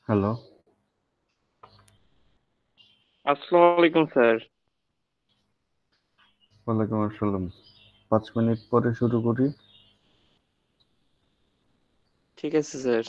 Hello, আসসালামু আলাইকুম sir. ওয়ালাইকুম আসসালাম। 5 মিনিট পরে শুরু করি। ঠিক আছে স্যার।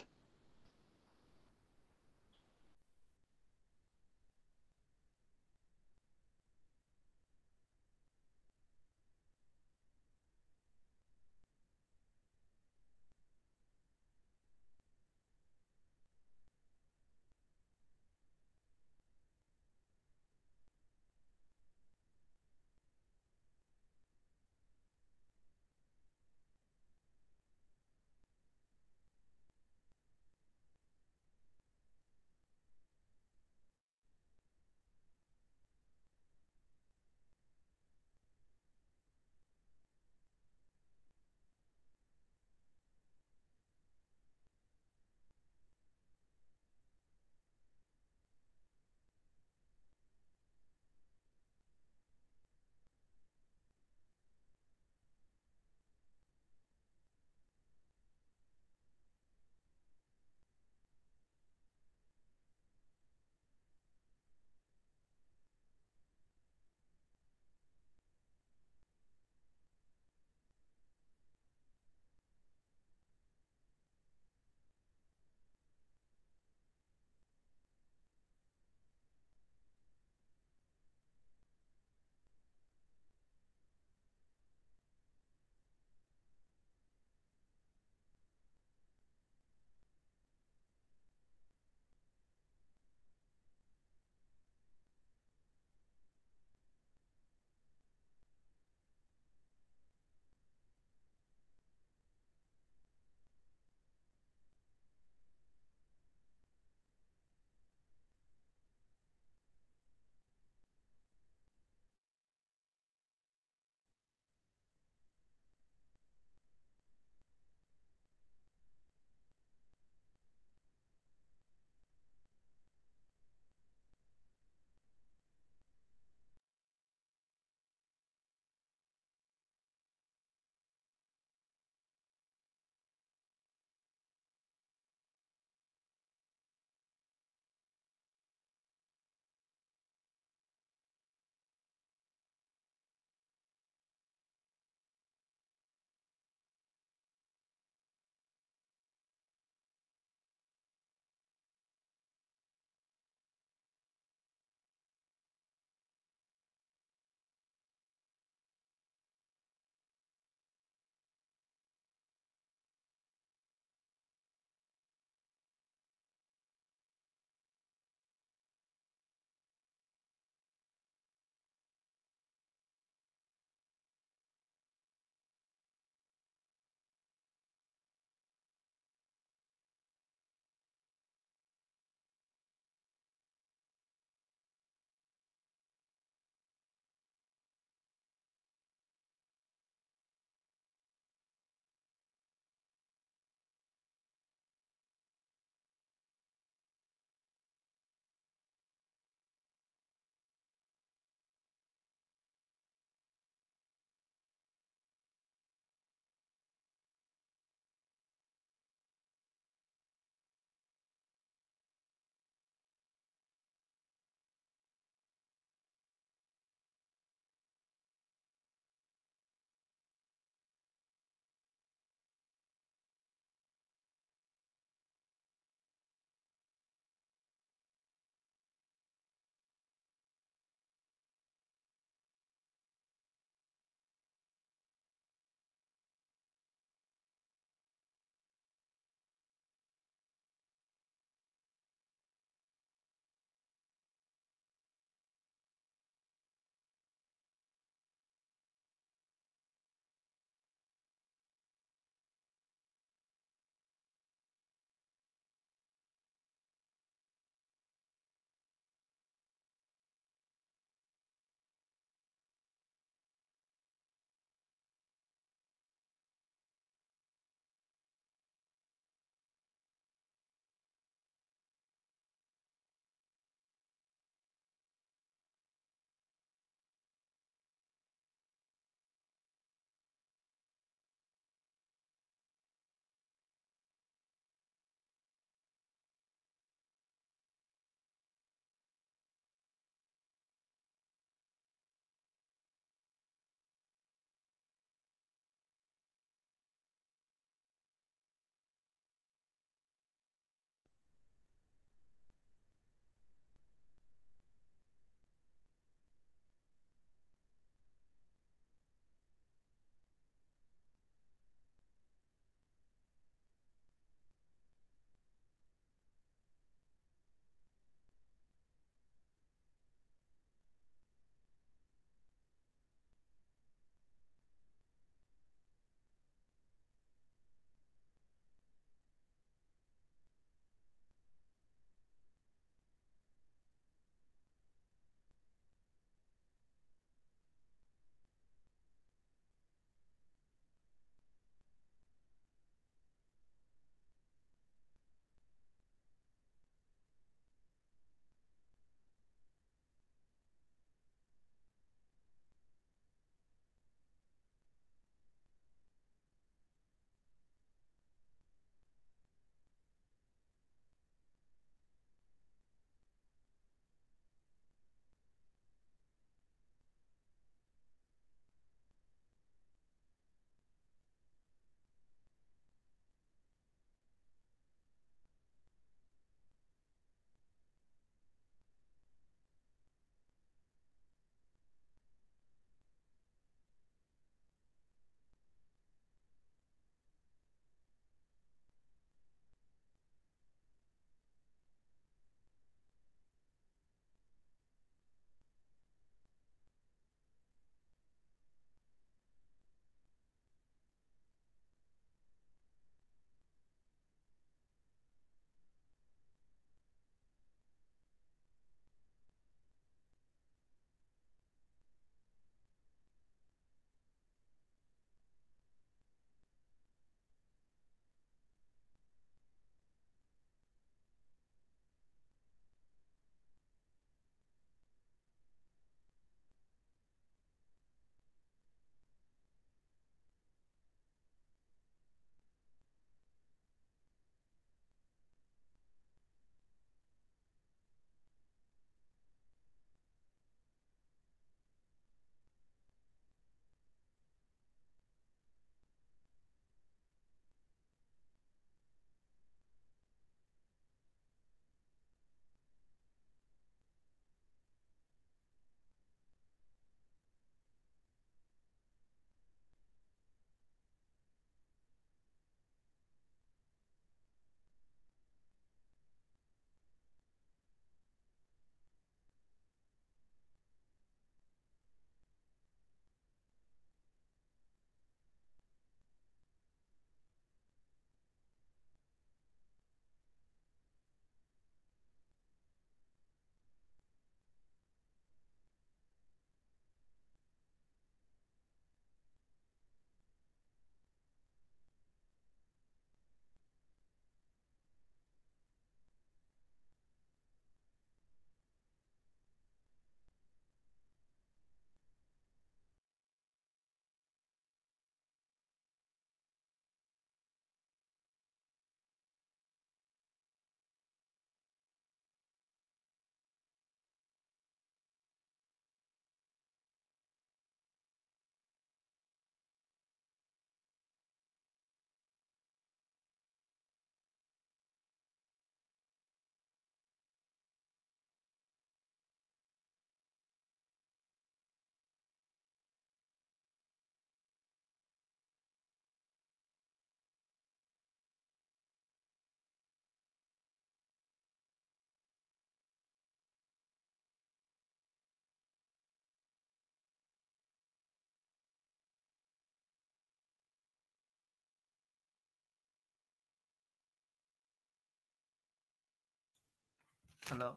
হ্যালো।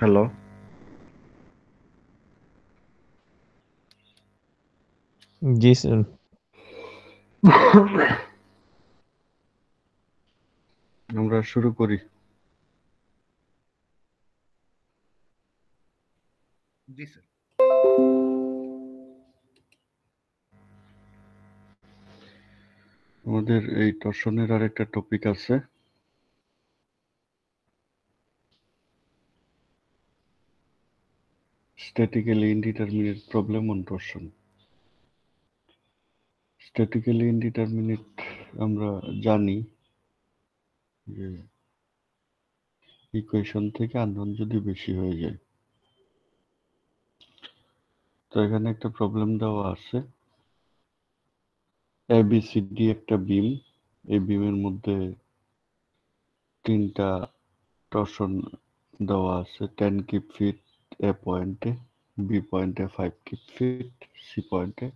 হ্যালো, জি স্যার। আমরা শুরু করি। জি স্যার। আমাদের এই টর্শনের আরেকটা টপিক আছে, statically indeterminate problem on torsion. Statically indeterminate আমরা জানি যে ইকুয়েশন থেকে আননোন যদি বেশি হয়ে যায়, তো এখানে একটা প্রবলেম দেওয়া আছে। এবিসিডি একটা বিম, এই বিমের মধ্যে তিনটা টর্শন দেওয়া আছে। 10 কিপ ফিট এ পয়েন্টে, বি পয়েন্টে 5 কিপ ফিট, সি পয়েন্টে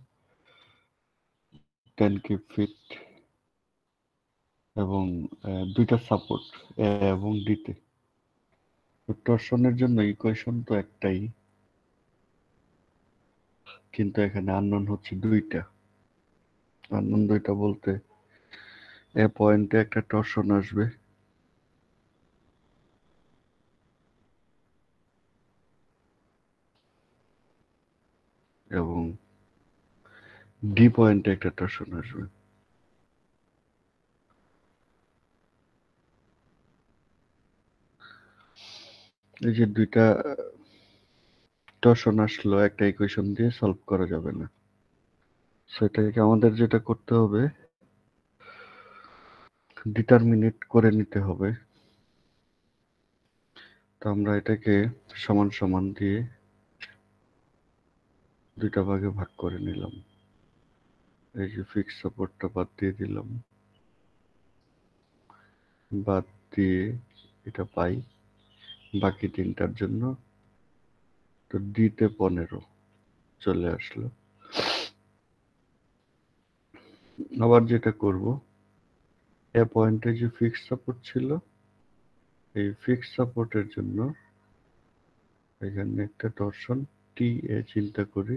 10 কিপ ফিট এবং দুইটা সাপোর্ট এ এবং ডিতে। টর্শনের জন্য ইকুয়েশন তো একটাই, কিন্তু এখানে আননোন হচ্ছে দুইটা। আননোন দুইটা বলতে এ পয়েন্টে একটা টর্শন আসবে এবং ডি পয়েন্টে একটা টর্শন আসবে। এই যে দুইটা টর্শন আসলো, একটা ইকুয়েশন দিয়ে সলভ করা যাবে না। সেটাকে আমাদের যেটা করতে হবে, ডিটারমিনেট করে নিতে হবে। তো আমরা এটাকে সমান সমান দিয়ে দুইটা ভাগে ভাগ করে নিলাম। এই যে ফিক্স সাপোর্টটা বাদ দিয়ে দিলাম, বাদ দিয়ে এটা পাই বাকি তিনটার জন্য। তো ডিতে 15 চলে আসলো। আবার যেটা করব, এ পয়েন্টে যে ফিক্স সাপোর্ট ছিল, এই ফিক্স সাপোর্টের জন্য এখানে একটা টর্শন টি এ চিন্তা করি,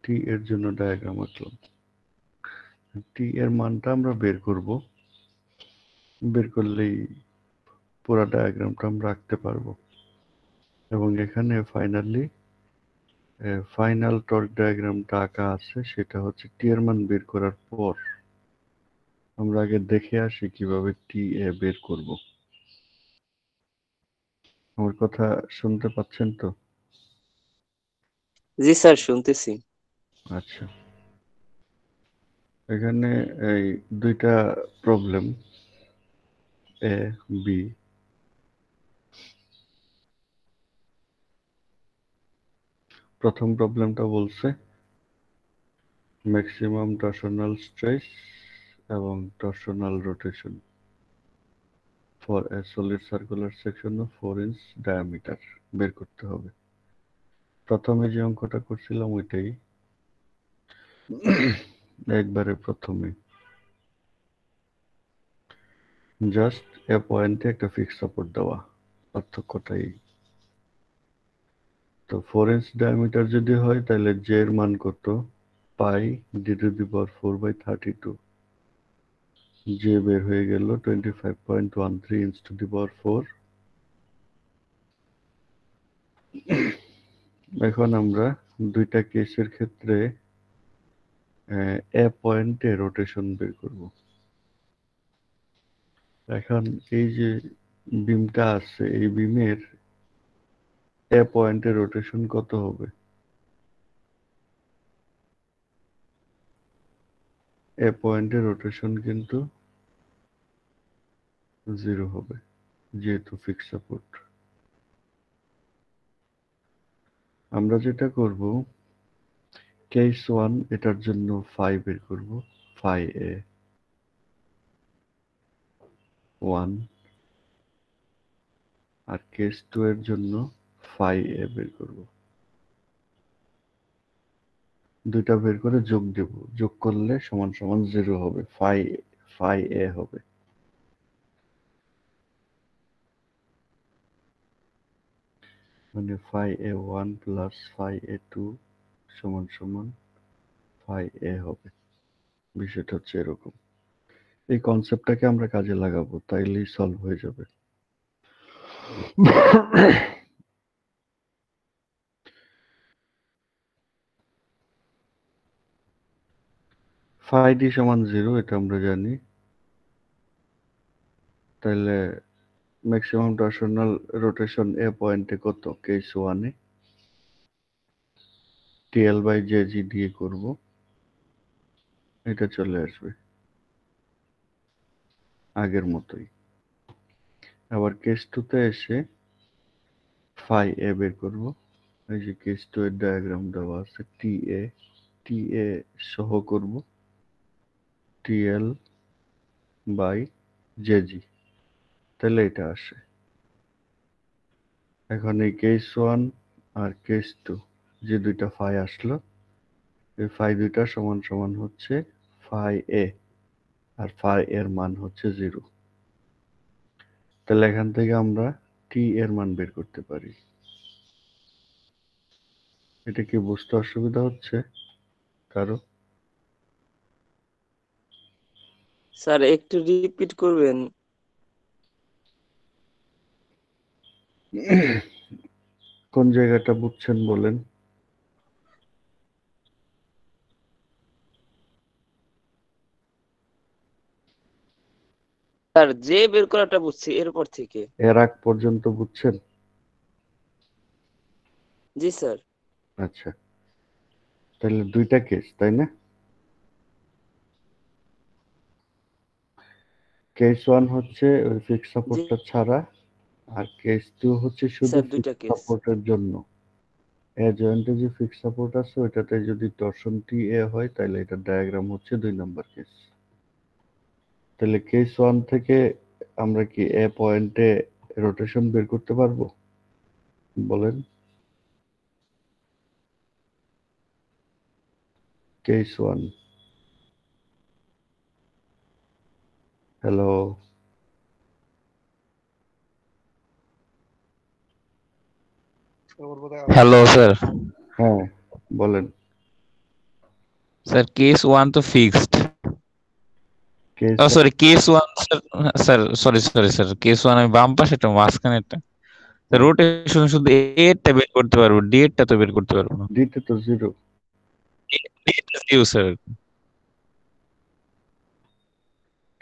টি এর জন্য ডায়াগ্রাম আঁকলাম। টি এর মানটা আমরা বের করব, বের করলেই পুরো ডায়াগ্রামটা আমরা আঁকতে পারবো। এবং এখানে ফাইনাল টর্ক ডায়াগ্রামটা আঁকা আছে, সেটা হচ্ছে টি এর মান বের করার পর। আমরা আগে দেখে আসি কিভাবে টি এ বের করব। আমার কথা শুনতে পাচ্ছেন তো? জি স্যার, শুনতেছি। আচ্ছা, এখানে এই দুইটা প্রবলেম এ বি। প্রথম প্রবলেমটা বলছে ম্যাক্সিমাম টর্শনাল স্ট্রেস এবং টর্শনাল rotation for a solid circular section of 4 inch diameter বের করতে হবে। প্রথমে যে অঙ্কটা করছিলাম ওইটাই, একবারে প্রথমে জাস্ট এ পয়েন্টে একটা ফিক্স সাপোর্ট দেওয়া, পার্থক্যটাই। তো 4 ইঞ্চ ডায়ামিটার যদি হয় তাহলে জে এর মান কত, পাই d⁴/32, যে বের হয়ে গেল 25.13 × 10⁴। এখন আমরা দুইটা কেসের ক্ষেত্রে এ পয়েন্টে রোটেশন বের করব। এখন এই যে বিমটা আছে, এই বিমের এ পয়েন্টে রোটেশন কত হবে? এ পয়েন্টে রোটেশন কিন্তু 0 হবে, যেহেতু ফিক্সড সাপোর্ট। আমরা যেটা করব, কেস 1 এটার জন্য ফাই বের করব, ফাই এ 1, আর কেস 2 এর জন্য ফাই এ বের করব। দুইটা বের করে যোগ দেব, যোগ করলে সমান সমান 0 হবে, ফাই এ হবে। মানে ফাই এ 1 প্লাস ফাই এ 2 সমান সমান ফাই এ হবে। বিষয়টা হচ্ছে এরকম। এই কনসেপ্টটাকে আমরা কাজে লাগাবো, তাইলেই সলভ হয়ে যাবে। ফাই ডি সমান 0, এটা আমরা জানি। তাহলে ম্যাক্সিমাম টরশনাল রোটেশন এ পয়েন্টে কত? কেস 1 এ TL/JG দিয়ে করব, এটা চলে আসবে আগের মতোই। আবার কেস 2 তে এসে ফাই এ বের করব। এই যে কেস 2 এর ডায়াগ্রাম দেওয়া আছে, TA সহ করব TL/JG, তাহলে এটা আসে। এখন এই কেস 1 আর কেস 2 যে দুইটা ফাই আসলো, এই ফাই দুইটা সমান সমান হচ্ছে ফাই এ, আর ফাই এর মান হচ্ছে 0। তাহলে এখান থেকে আমরা টি এর মান বের করতে পারি। এটা কি বুঝতে অসুবিধা হচ্ছে কারো? স্যার একটু রিপিট করবেন? কোন জায়গাটা বুঝছেন বলেন? স্যার যে বের করাটা বুঝছি এরপর থেকে। এর আগ পর্যন্ত বুঝছেন? জি স্যার। আচ্ছা, তাহলে দুইটা কেস, তাই না? কেস 1 হচ্ছে ওই ফিক্স জি সাপোর্টটা ছাড়া, আর কেস 2 হচ্ছে শুধু স্যার, দুইটা ফিক্স কেস। সাপোর্টের জন্য। এ জয়েন্টে যে ফিক্স সাপোর্ট আছে ওইটাতে যদি টরশন টি এ হয়, তাহলে এটার ডায়াগ্রাম হচ্ছে 2 নাম্বার কেস। তাহলে কেস 1 থেকে আমরা কি এ পয়েন্টে রোটেশন বের করতে পারবো বলেন? Case 1, hello, hello sir. হ্যাঁ বলেন। স্যার কেস 1 তো ফিক্সড। কেস ও sorry, case 1 sir. Sir sorry sorry sir, case 1 আমি বাম পাশেটা মাঝখানেরটা। রোটেশন শুধু এরটা বের করতে পারবো, ডি এরটা তো বের করতে পারবো না। দিতে তো 0। জিও স্যার।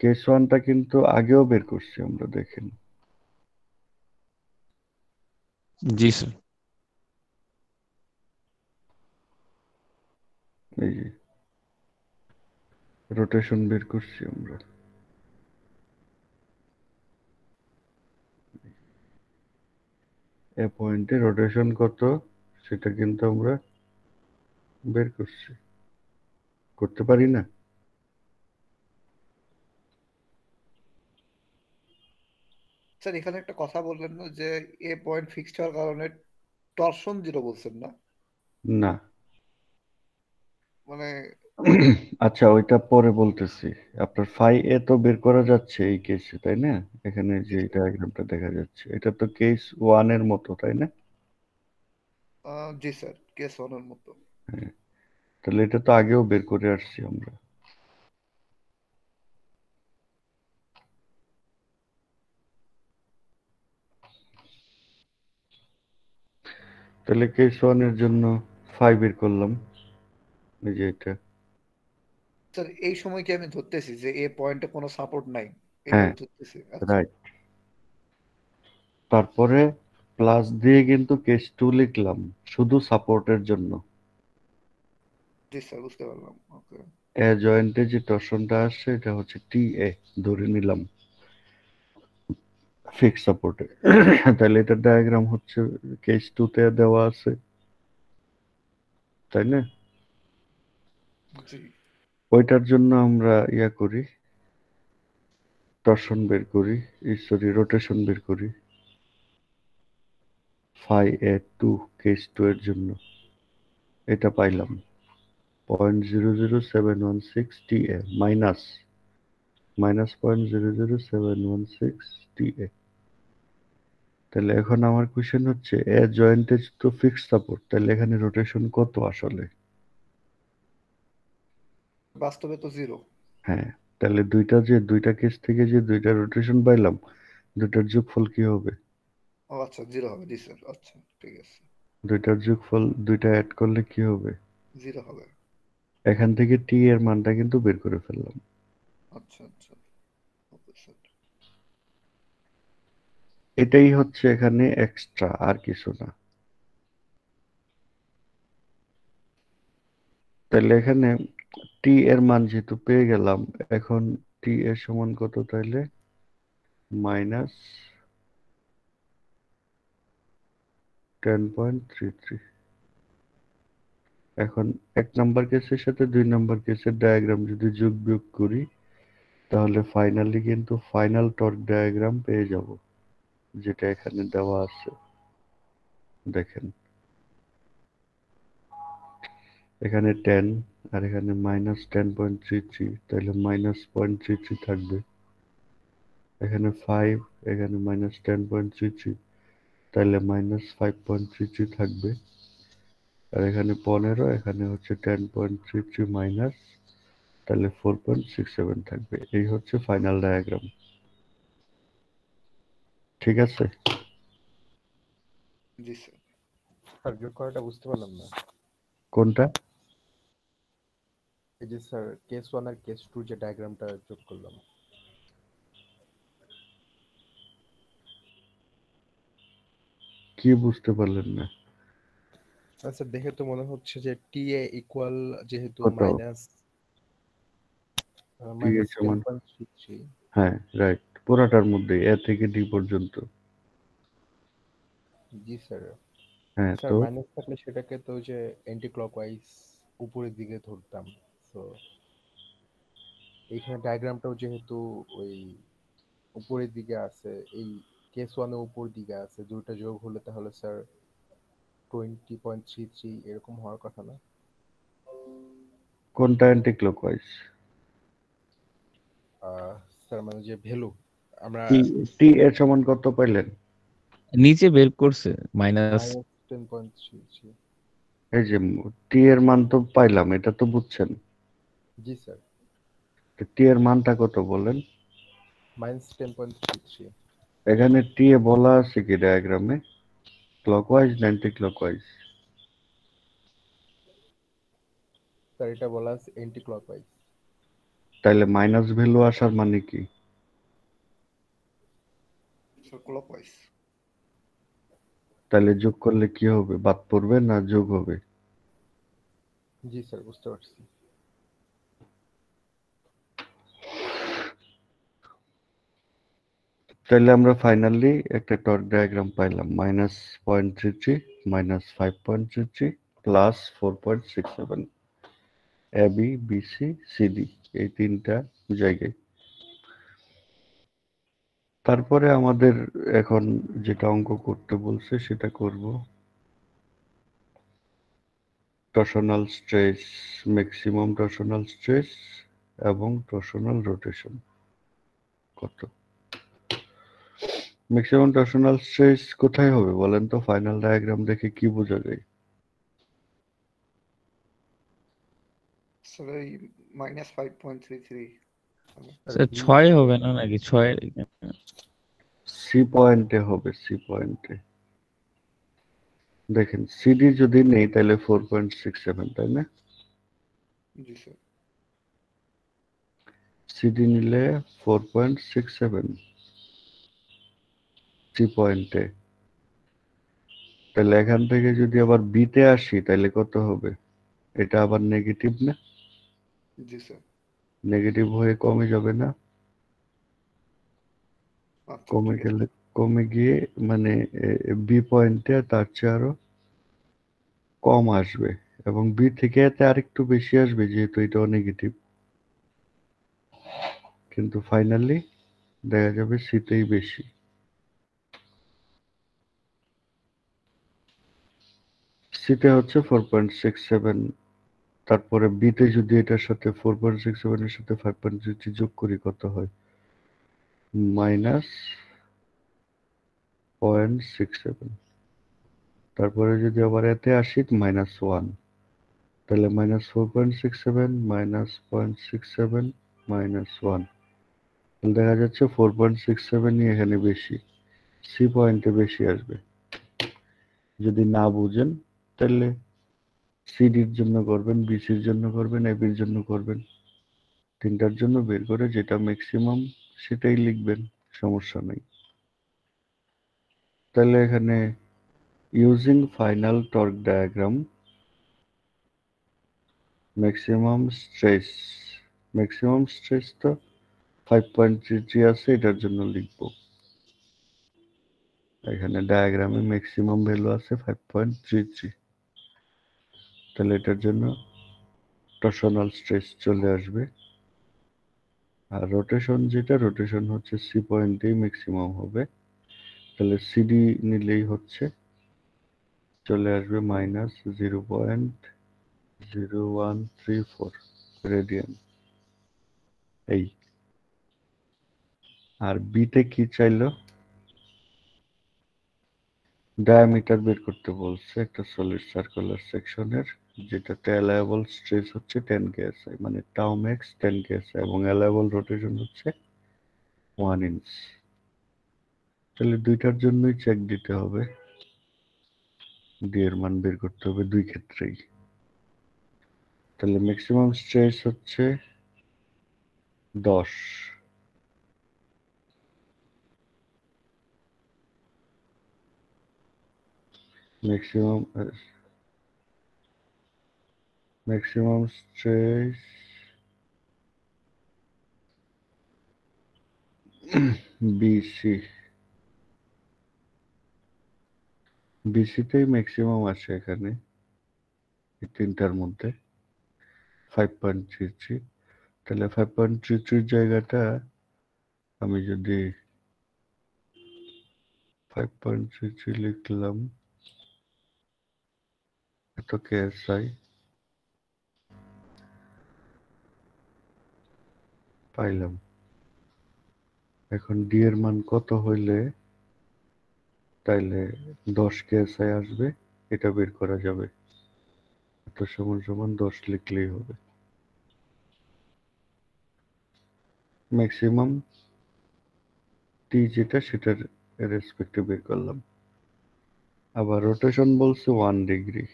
কেস 1টা কিন্তু আগেও বের করছি আমরা, দেখেন। জি স্যার। এই যে রোটেশন বের করছি আমরা। এ পয়েন্টে রোটেশন কত সেটা কিন্তু আমরা বের করছি, করতে পারি না? স্যার এখানে একটা কথা বললেন না যে এ পয়েন্ট ফিক্সড হওয়ার কারণে টরশন 0 বলছেন না? না। মানে আচ্ছা, ওইটা পরে বলতেছি। আপনার ফাই এ তো বের করা যাচ্ছে এই কেসে, তাই না? এখানে যে ডায়াগ্রামটা দেখা যাচ্ছে, এটা তো কেস 1 এর মতো, তাই না? জি স্যার, কেস 1 এর মতো। হ্যাঁ। তাহলে এটা তো আগেও বের করে আসছি আমরা। তাহলে কেস 1 এর জন্য 5 বের করলাম, এই যে এটা। স্যার এই সময় কি আমি ধরতেছি যে এ পয়েন্টে কোনো সাপোর্ট নাই, হ্যাঁ, এইভাবে ধরতেছি? আচ্ছা রাইট। তারপরে প্লাস দিয়ে কিন্তু কেস 2 লিখলাম শুধু সাপোর্টের জন্য। জি স্যার, বুঝতে পারলাম। ওকে এ জয়েন্টে যে টর্শনটা আসছে এটা হচ্ছে টি এ ধরে নিলাম ফিক্স সাপোর্টে। তাহলে এটার ডায়াগ্রাম হচ্ছে কেস 2 তে দেওয়া আছে, তাই না? জি ওইটার জন্য আমরা ইয়া করি, টর্শন বের করি, সরি রোটেশন বের করি। ফাই এ 2 কেস 2 এর জন্য এটা পাইলাম 0.00716 টি এ মাইনাস 0.00716 টি এ। তাহলে এখন আমার কোশ্চেন হচ্ছে এ জয়েন্টে তো ফিক্সড সাপোর্ট, তাহলে এখানে রোটেশন কত আসলে? বাস্তবে তো জিরো। হ্যাঁ, তাহলে দুইটা কেস থেকে যে দুইটা রোটেশন পাইলাম, দুইটার যোগফল কি হবে? ও আচ্ছা, জিরো হবে। জি স্যার, আচ্ছা ঠিক আছে, দুইটার যোগফল দুইটা অ্যাড করলে কি হবে? জিরো হবে। এখান থেকে টি এর মানটা কিন্তু বের করে ফেললাম। আচ্ছা আচ্ছা, ওকে স্যার। এটাই হচ্ছে এখানে এক্সট্রা, আর কিছু না। তাহলে এখানে টি এর মান যেহেতু পেয়ে গেলাম, এখন টি এর সমান কত তাইলে? মাইনাস 10.33। এখন 1 নাম্বার কেসের সাথে 2 নাম্বার কেসের ডায়াগ্রাম যদি যোগ বিয়োগ করি, তাহলে ফাইনালি কিন্তু ফাইনাল টর্ক ডায়াগ্রাম পেয়ে যাব, যেটা এখানে দেওয়া আছে। দেখেন এখানে 10 আর এখানে -10.33, তাহলে -0.33 থাকবে। এখানে 5, এখানে -10.33, তাহলে -5.33 থাকবে। আর এখানে 15, এখানে হচ্ছে 10.33 মাইনাস, তাহলে 4.67 থাকবে। এই হচ্ছে ফাইনাল ডায়াগ্রাম। ঠিক আছে? জি স্যার। স্যার যোগ করাটা বুঝতে পারলাম না। কোনটা? এই যে স্যার কেস 1 আর কেস 2 যে ডায়াগ্রামটা যোগ করলাম, কি বুঝতে পারলেন না? স্যার দেখে তো মনে হচ্ছে যে টি এ ইকুয়াল যেহেতু কত? মাইনাস টি এর সমান, 10.33। হ্যাঁ রাইট, পুরাটার মধ্যে এ থেকে ডি পর্যন্ত। জি স্যার। হ্যাঁ স্যার তো মাইনাস থাকলে সেটাকে তো যে অ্যান্টি ক্লকওয়াইজ উপরের দিকে ধরতাম। তো এইখানে ডায়াগ্রামটাও যেহেতু ওই উপরের দিকে আছে, এই কেস 1 এ উপর দিকে আছে, দুটো যোগ হলে তাহলে স্যার 20.33 এরকম হওয়ার কথা না? কোনটা অ্যান্টি ক্লকওয়াইজ? স্যার মানে যে ভ্যালু আমরা টি টি এর সমান কত পাইলেন? নিচে বের করছে মাইনাস। -10.33। এই যে টি এর মান তো পাইলাম, এটা তো বুঝছেন। জি স্যার, টি এর মানটা কত বলেন? -10.33। এখানে টি এ বলা আছে কি ডায়াগ্রামে? ক্লকওয়াইজ না অ্যান্টি ক্লকওয়াইজ? স্যার এটা বলা আছে অ্যান্টি ক্লকওয়াইজ। তাইলে মাইনাস ভ্যালু আসার মানে কি? Sir clockwise. তাহলে যোগ করলে কি হবে? বাদ পড়বে না যোগ হবে? জি স্যার, বুঝতে পারছি। তাহলে আমরা ফাইনালি একটা টর্ক ডায়াগ্রাম পাইলাম, -0.33, -5.33, +4.67, A B B C C D, এই তিনটা জায়গায়। তারপরে আমাদের এখন যেটা অঙ্ক করতে বলছে সেটা করব। টর্শনাল স্ট্রেস, ম্যাক্সিমাম টর্শনাল স্ট্রেস এবং টর্শনাল রোটেশন কত? ম্যাক্সিমাম টর্শনাল স্ট্রেস কোথায় হবে বলেন তো? ফাইনাল ডায়াগ্রাম দেখে কি বোঝা যায়? স্যার ওই -5.33 স্যার বি 6 হবে না নাকি 6 সি পয়েন্টে হবে, সি পয়েন্টে। দেখেন সিডি যদি নেই তাহলে 4.67, তাই না? জি স্যার। সিডি নিলে 4.67 সি পয়েন্টে। তাহলে এখান থেকে যদি আবার বিতে আসি তাহলে কত হবে? এটা আবার নেগেটিভ না? জি স্যার। নেগেটিভ হয়ে কমে যাবে না? আচ্ছা কমে ঠিক আছে। গেলে, কমে গিয়ে মানে বি পয়েন্টে তার চেয়ে আরো কম আসবে, এবং বি থেকে এতে আরেকটু বেশি আসবে যেহেতু এটাও নেগেটিভ, কিন্তু ফাইনালি দেখা যাবে সিতেই বেশি। সিতে হচ্ছে 4.67, তারপরে বিতে যদি এটার সাথে 4.67 এর সাথে 5.33 যোগ করি কত হয়? -0.67। তারপরে যদি আবার এতে আসি -1, তাহলে -4.67 -0.67 -1, তাহলে দেখা যাচ্ছে 4.67ই এখানে বেশি, সি পয়েন্টে বেশি আসবে। যদি না বুঝেন তাহলে সিডির জন্য করবেন, বিসির জন্য করবেন, এবির জন্য করবেন, তিনটার জন্য বের করে যেটা ম্যাক্সিমাম সেটাই লিখবেন, সমস্যা নেই। তাহলে এখানে using final torque diagram maximum stress তো 5.33 আছে, এটার জন্য লিখব। এখানে ডায়াগ্রামে ম্যাক্সিমাম ভ্যালু আছে 5.33, তাহলে এটার জন্য টরশনাল স্ট্রেস চলে আসবে। আর রোটেশন, যেটা রোটেশন হচ্ছে সি পয়েন্টেই ম্যাক্সিমাম হবে, তাহলে সিডি নিলেই হচ্ছে চলে আসবে -0.0134 রেডিয়ান। এই আর বিতে কি চাইলো? ডায়ামিটার বের করতে বলছে একটা সলিড সার্কুলার সেকশনের, যেটাতে অ্যালায়েবল স্ট্রেস হচ্ছে 10 কেএসআই, মানে টাউ ম্যাক্স 10 কেএসআই, এবং অ্যালায়েবল রোটেশন হচ্ছে 1 ইঞ্চ। তাহলে দুইটার জন্যই চেক দিতে হবে, ডি এর মান বের করতে হবে দুই ক্ষেত্রেই। তাহলে ম্যাক্সিমাম স্ট্রেস হচ্ছে 10, ম্যাক্সিমাম স্ট্রেস বিসি, বিসিতেই ম্যাক্সিমাম আসে এখানে এই তিনটার মধ্যে 5.33। তাহলে 5.33 জায়গাটা আমি যদি 5.33 লিখলাম, এত কেএসআই পাইলাম। এখন ডি এর মান কত হইলে তাইলে 10 কেএসআই আসবে, এটা বের করা যাবে। এত সমান সমান 10 লিখলেই হবে। ম্যাক্সিমাম টি যেটা সেটার রেসপেক্টে বের করলাম। আবার রোটেশন বলছে 1 ডিগ্রি,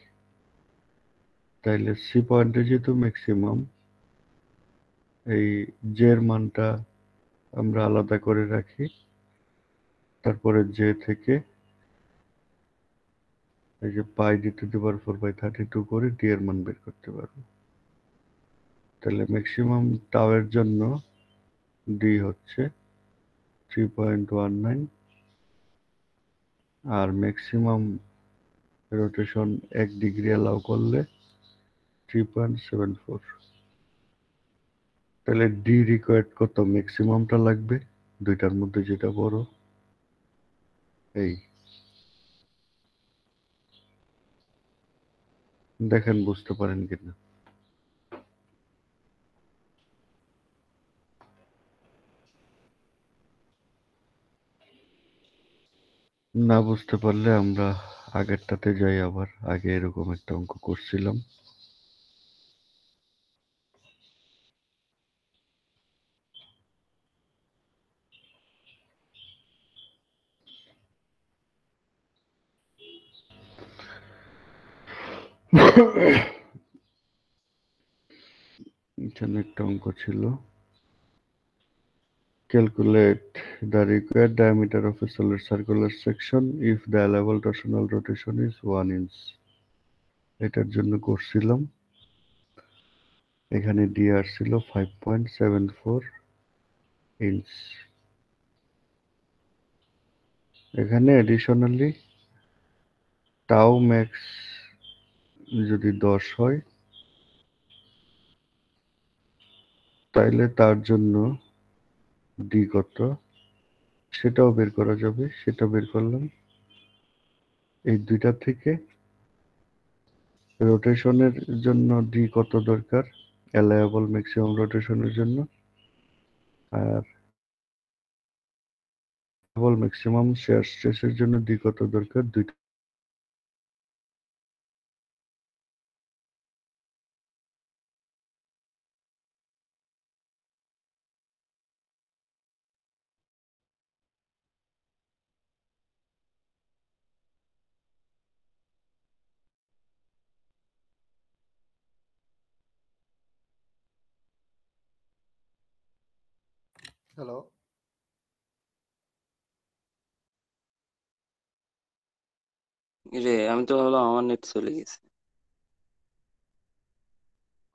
তাইলে সি পয়েন্টে যেহেতু ম্যাক্সিমাম, এই জের মানটা আমরা আলাদা করে রাখি, তারপরে জে থেকে এই যে πd⁴/32 করে ডি এর মান বের করতে পারবো। তাহলে ম্যাক্সিমাম টাও এর জন্য ডি হচ্ছে 3.19, আর ম্যাক্সিমাম রোটেশন 1 ডিগ্রি অ্যালাউ করলে 3.74। তাহলে ডি রিকোয়ার্ড কত? ম্যাক্সিমামটা লাগবে দুইটার মধ্যে যেটা বড়। এই দেখেন বুঝতে পারেন কিনা। না বুঝতে পারলে আমরা আগেরটাতে যাই, আবার আগে এরকম একটা অঙ্ক করছিলাম। এখানে একটা অঙ্ক ছিল, calculate the required diameter of a solid circular section if the allowable torsional rotation is 1 inch. এটার জন্য করছিলাম, এখানে দিয়ে আসছিল 5.74 ইঞ্চ। এখানে এডিশনালি টাউ ম্যাক্স যদি 10 হয় তাইলে তার জন্য ডি কত সেটাও বের করা যাবে, সেটা বের করলাম। এই দুইটা থেকে রোটেশনের জন্য ডি কত দরকার, অ্যালাউয়েবল ম্যাক্সিমাম রোটেশনের জন্য, আর ম্যাক্সিমাম শেয়ার স্ট্রেসের জন্য ডি কত দরকার, দুইটা। হ্যালো, রে আমি তো ভাবলাম আমার নেট চলে গেছে।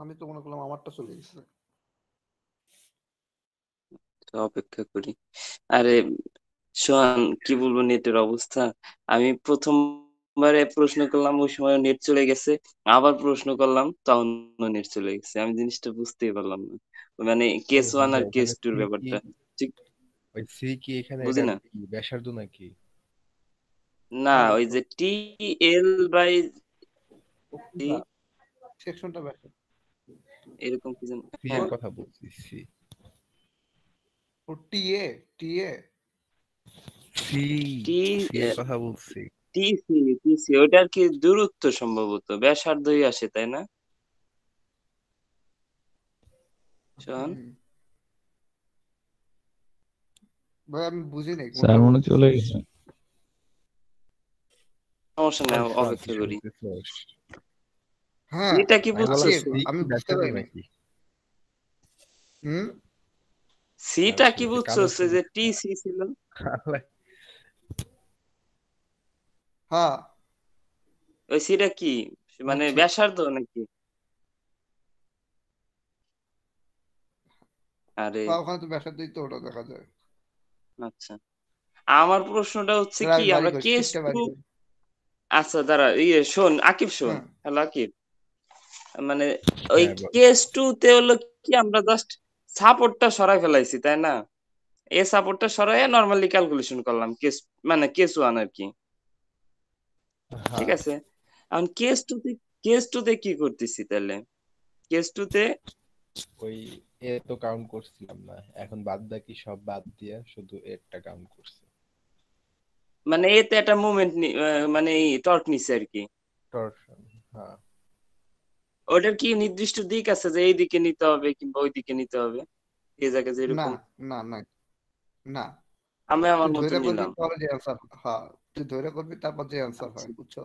আমি তো মনে করলাম আমারটা চলে গেছে। তো অপেক্ষা করি। আরে শোন, কি বলবো নেটের অবস্থা। আমি প্রথমবারে প্রশ্ন করলাম ওই সময় নেট চলে গেছে, আবার প্রশ্ন করলাম তখন নেট চলে গেছে। আমি জিনিসটা বুঝতেই পারলাম না, মানে কেস ওয়ান হামজা আর কেস এখানে টুর সি কি, ব্যাপারটা ঠিক ওই সি কি এখানে বুঝি এটার না। কি ব্যাসার্ধ নাকি? না, হ্যাঁ, ওই যে টি এল বাই টি না, সেকশনটা ব্যাখ্যা। এরকম কি যেন। সি এর হ্যাঁ, কথা বলছি, C O TA TA C T C এর কথা বলছি। টিসি টিসি ওটার কি দূরত্ব সম্ভবত ব্যাসার্ধই আসে, তাই না শোন? ভাই আমি বুঝিনি স্যার কোনটা মনে বলতেছে। চলে গেছে। সমস্যা নেই, আলফা অপেক্ষা কিছু করি। বলতেছিস? হ্যাঁ, এটা কি আমি বললাম বুঝছিস? আকিব, সি আমি কি বুঝতে ব্যাসার্ধ পারিনি। নাকি? হুম, সিটা কি আচ্ছা বুঝছো, কালো সে যে টি সি ছিল, হ্যাঁ ওই সিটা কি মানে বুঝছি। ব্যাসার্ধ নাকি? আরে হ্যাঁ, ওখানে তো ব্যাসার্ধই তো ওটা দেখা যায়। আচ্ছা, আমার প্রশ্নটা হচ্ছে তাহলে কি, আমি বাড়ি আমরা করি, কেস শিটটা টু। বাড়ি করি। আচ্ছা দাঁড়া, ইয়ে শোন আকিব, শোন, হ্যাঁ, হ্যালো আকিব, মানে ওই হ্যাঁ বল। কেস টু তে হলো কি আমরা জাস্ট সাপোর্টটা সরাই ফেলাইছি, তাই না? এ সাপোর্টটা সরাইয়া নরমালি ক্যালকুলেশন করলাম কেস, মানে কেস ওয়ান আর কি, ঠিক হ্যাঁ আছে। এখন কেস টু তে কি করতেছি তাহলে? কেস টু তে ওই এ তো কাউন্ট করছিলাম না, এখন বাদ বাকি সব বাদ দিয়ে শুধু এরটা কাউন্ট করছি। মানে এতে একটা মুভমেন্ট মানে টর্ক নিছে আর কি। টরশন, হ্যাঁ। ওটার কি নির্দিষ্ট দিক আছে যে এই দিকে নিতে হবে কিংবা ওই দিকে নিতে হবে, এই জায়গায় না যেরকম? না না না, আমি আমার তুই মতো ধৈর্য করবি নিলাম। তাহলে যে অ্যান্সার, হ্যাঁ তুই ধৈর্য করবি তারপর যে অ্যান্সার আচ্ছা, হয়, বুঝছো?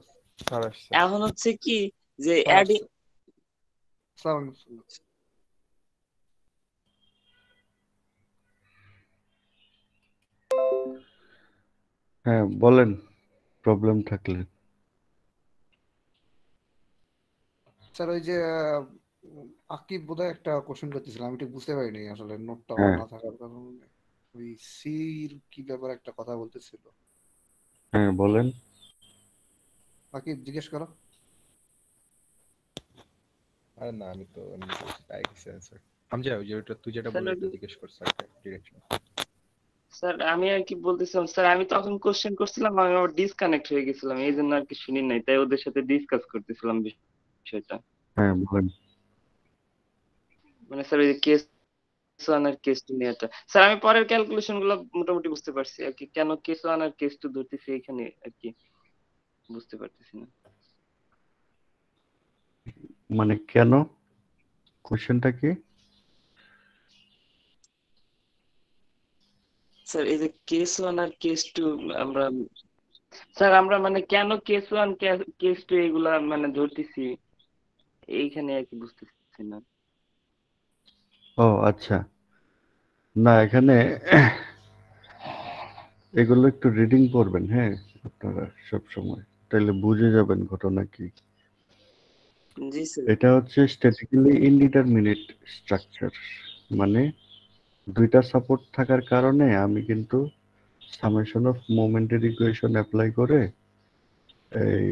স্যার আসছে। এখন হচ্ছে কি যে স্যার আসছে। আসসালামু আলাইকুম। হ্যাঁ বলেন, প্রবলেম থাকলে। স্যার ওই যে আকিব বোধহয় একটা কোশ্চেন করতেছিলাম, আমি ঠিক বুঝতে পারিনি আসলে নোটটা অন হ্যাঁ না থাকার কারণে। ওই সির কি ব্যাপারে একটা কথা বলতেছিল। হ্যাঁ বলেন। আকিব জিজ্ঞেস করো। আরে না, আমি তো এমনি করছি, পাই গেছি অ্যান্সার। হামজা ওই যে ওটা তুই যেটা স্যার বললি এটা জিজ্ঞেস কর স্যারকে ডিরেক্টলি। স্যার আমি আর কি বলতেছিলাম, স্যার আমি তখন কোশ্চেন করছিলাম, আমি আবার ডিসকানেক্ট হয়ে গেছিলাম, এই জন্য আর কি শুনি নাই, তাই ওদের সাথে ডিসকাস করতেছিলাম বিষয়টা। হ্যাঁ বলেন। মানে স্যার ওই যে কেস ওয়ান আর কেস টু নিয়ে স্যার আমি পরের ক্যালকুলেশন গুলো মোটামুটি বুঝতে পারছি আর কি, কেন কেস ওয়ান আর কেস টু ধরতেছি এখানে আর কি বুঝতে পারতেছি না। মানে কেন, কোশ্চেনটা কি? স্যার এই যে কেস ওয়ান আর কেস টু আমরা স্যার আমরা মানে কেন কেস ওয়ান কেস টু এগুলা মানে ধরতেছি এইখানে আর কি বুঝতেছি না। ও আচ্ছা, না এখানে এগুলো একটু রিডিং করবেন, হ্যাঁ আপনারা সব সময়, তাহলে বুঝে যাবেন ঘটনা কি। জি স্যার। এটা হচ্ছে স্ট্যাটিক্যালি ইনডিটারমিনেট স্ট্রাকচার, মানে দুইটা সাপোর্ট থাকার কারণে আমি কিন্তু সামেশন অফ মোমেন্টের ইকুয়েশন অ্যাপ্লাই করে এই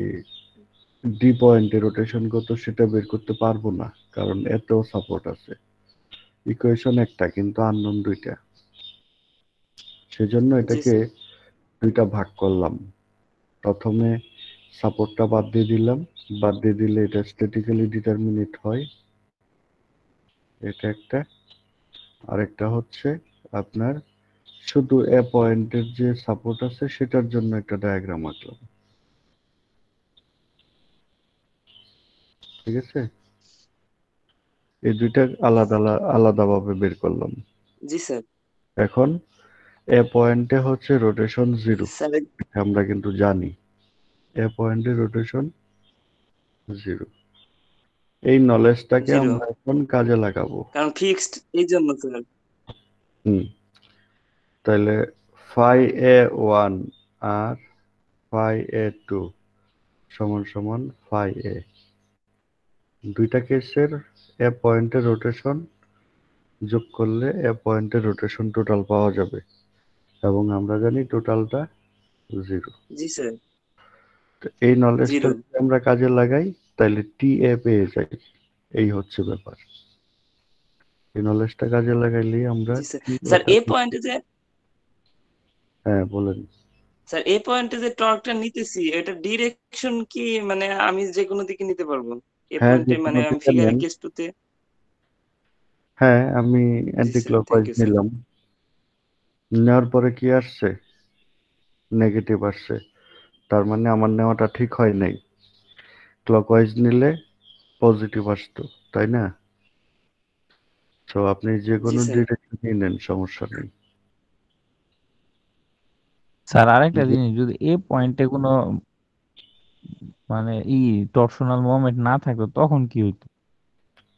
ডি পয়েন্টে রোটেশন কত সেটা বের করতে পারবো না, কারণ এত সাপোর্ট আছে। ইকুয়েশন একটা কিন্তু আননোন দুইটা, সেজন্য জি এটাকে স্যার। দুইটা ভাগ করলাম। প্রথমে সাপোর্টটা বাদ দিয়ে দিলাম, বাদ দিয়ে দিলে এটা স্ট্যাটিক্যালি ডিটারমিনেট হয়, এটা একটা। আরেকটা হচ্ছে আপনার শুধু এ পয়েন্টের যে সাপোর্ট আছে সেটার জন্য একটা ডায়াগ্রাম আঁকলাম, ঠিক আছে? এই দুইটা আলাদাভাবে বের করলাম। জি স্যার। এখন এ পয়েন্টে হচ্ছে রোটেশন জিরো, স্যার আমরা কিন্তু জানি এ পয়েন্টে রোটেশন জিরো। এই নলেজটাকে জিরো, আমরা এখন কাজে লাগাবো। কারণ ফিক্সড এই জন্য স্যার। হুম, তাহলে ফাই এ ওয়ান আর ফাই এ টু সমান সমান ফাই এ। দুইটা কেসের এ পয়েন্টের রোটেশন যোগ করলে এ পয়েন্টের রোটেশন টোটাল পাওয়া যাবে, এবং আমরা জানি টোটালটা জিরো। জি স্যার। তো এই নলেজটা জিরো। যদি আমরা কাজে লাগাই তাহলে টি এ পেয়ে যাই, এই হচ্ছে ব্যাপার। এই নলেজটা কাজে লাগাইলেই আমরা জি স্যার। টি স্যার এটা এই পয়েন্টে যে হ্যাঁ বলেন। স্যার এই পয়েন্টে যে টর্কটা নিতেছি এটা ডিরেকশন কি মানে আমি যে কোনো দিকে নিতে পারবো এই হ্যাঁ, যে পয়েন্টে, মানে কোনো আমি দিকে ফিগারে নেন। কেস টুতে। হ্যাঁ, আমি জি anti sir, thank clockwise you sir. নিলাম, নেওয়ার পরে কি আসছে? নেগেটিভ আসছে, তার মানে আমার নেওয়াটা ঠিক হয় নাই। ক্লকওয়াইজ নিলে পজিটিভ আসতো, তাই না? তো আপনি যে জি কোনো স্যার। ডিরেকশনই নেন, সমস্যা নেই। স্যার আরেকটা জিনিস, যদি এ পয়েন্টে কোনো মানে টরশনাল মোমেন্ট না থাকতো তখন কি হইতো?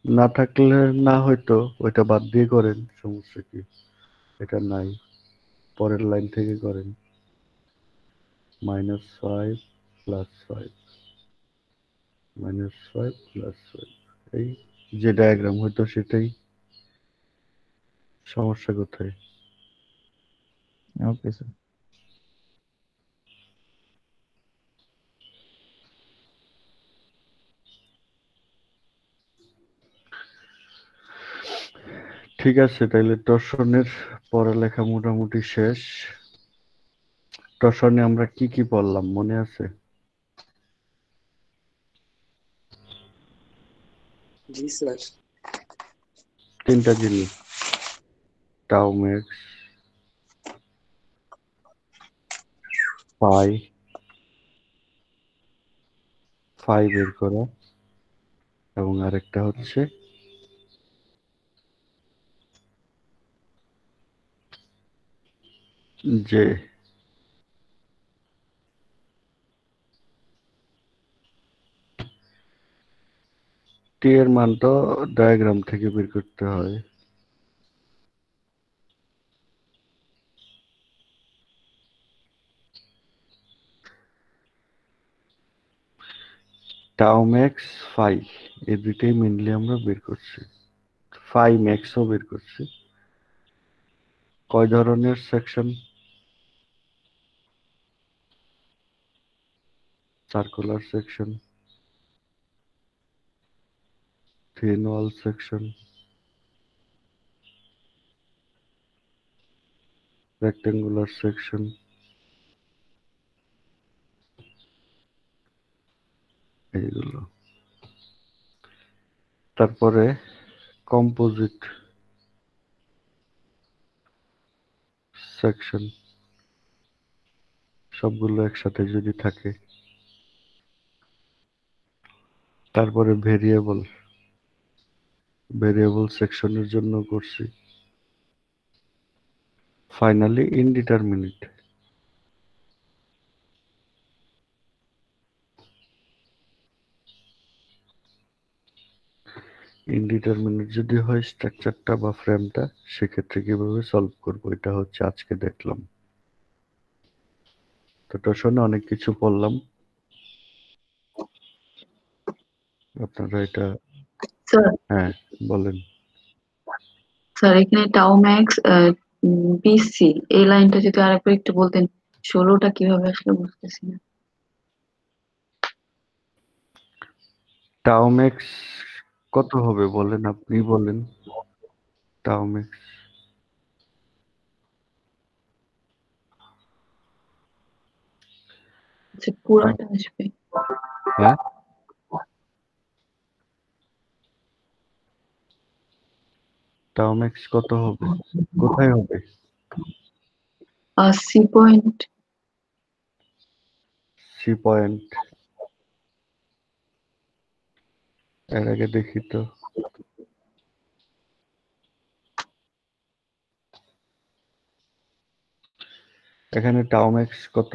না থাকলে না হয়তো ওইটা বাদ দিয়ে করেন, সমস্যা কি? এটা নাই, পরের লাইন থেকে করেন। -5 + 5 -5 + 5, এই যে ডায়াগ্রাম হয়তো সেটাই। সমস্যা কোথায়? Okay sir. ঠিক আছে, তাইলে টর্শনের পড়ালেখা মোটামুটি শেষ। টর্শনে আমরা কি কি পড়লাম মনে আছে? জি স্যার। তিনটা জিনিস, টাউ ম্যাক্স, ফাই, ফাই বের করা, এবং আরেকটা হচ্ছে যে টি এর মানটা ডায়াগ্রাম থেকে বের করতে হয়। টাউ ম্যাক্স, ফাই, এই দুইটাই মেনলি আমরা বের করছি। ফাই ম্যাক্সও বের করছি। কয় ধরনের section? Circular section, thin wall section, rectangular section, এইগুলো। তারপরে কম্পোজিট সেকশন, সবগুলো একসাথে যদি থাকে। তারপরে ভেরিয়েবল সেকশনের জন্য করছি। Finally indeterminate. ইনডিটারমিনেট যদি হয় স্ট্রাকচারটা বা ফ্রেমটা, সেক্ষেত্রে কিভাবে সলভ করবো, এটা হচ্ছে আজকে দেখলাম। তো টোশনে অনেক কিছু পড়লাম, আপনারা এটা স্যার হ্যাঁ বলেন। স্যার এখানে টাও ম্যাক্স বিসি এই লাইনটা যদি আরেকবার একটু বলতেন, 16টা কিভাবে আসলে বুঝতেছি না। টাওমেক্স কত হবে বলেন, আপনি বলেন। টাওমেক্স আচ্ছা পুরাটা আসবে। হ্যাঁ, টাওমেক্স কত হবে, কোথায় হবে? C point. সি পয়েন্ট, এর আগে দেখি তো। এখানে টাওমেক্স কত?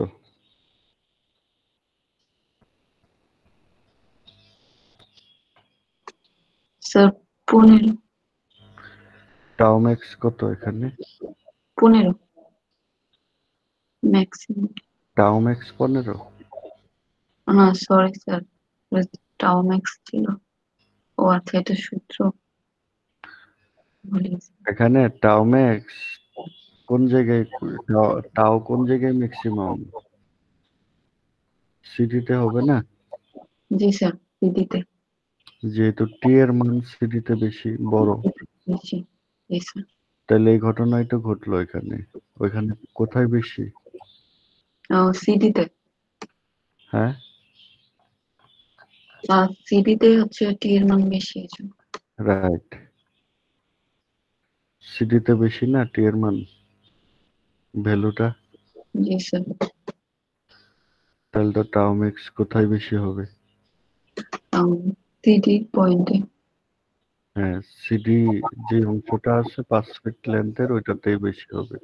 স্যার 15। টাওমেক্স কত এখানে? 15 ম্যাক্সিমাম। টাওমেক্স 15। না সরি স্যার, টাও ম্যাক্স ছিল। ও আচ্ছা এটা সূত্র ভুলে গেছি। এখানে টাওমেক্স কোন জায়গায়, টাও কোন জায়গায় ম্যাক্সিমাম? সিডিতে হবে না? জি স্যার দিদিতে যেহেতু টি এর মান সিডিতে বেশি বড়, বেশি। জি স্যার। তাহলে এই ঘটনাই তো ঘটলো এখানে। ওইখানে কোথায় বেশি? ও সিডিতে, হ্যাঁ, সিডিতে হচ্ছে টি এর মান বেশি আছে। রাইট। সিডিতে বেশি না টি এর মান, ভ্যালুটা। জি স্যার। তাহলে তো টাওমেক্স কোথায় বেশি হবে? সিডি পয়েন্টে। হ্যাঁ, সিডি যে অংশটা আছে 5 ফিট লেন্থের, ওইটাতেই বেশি হবে।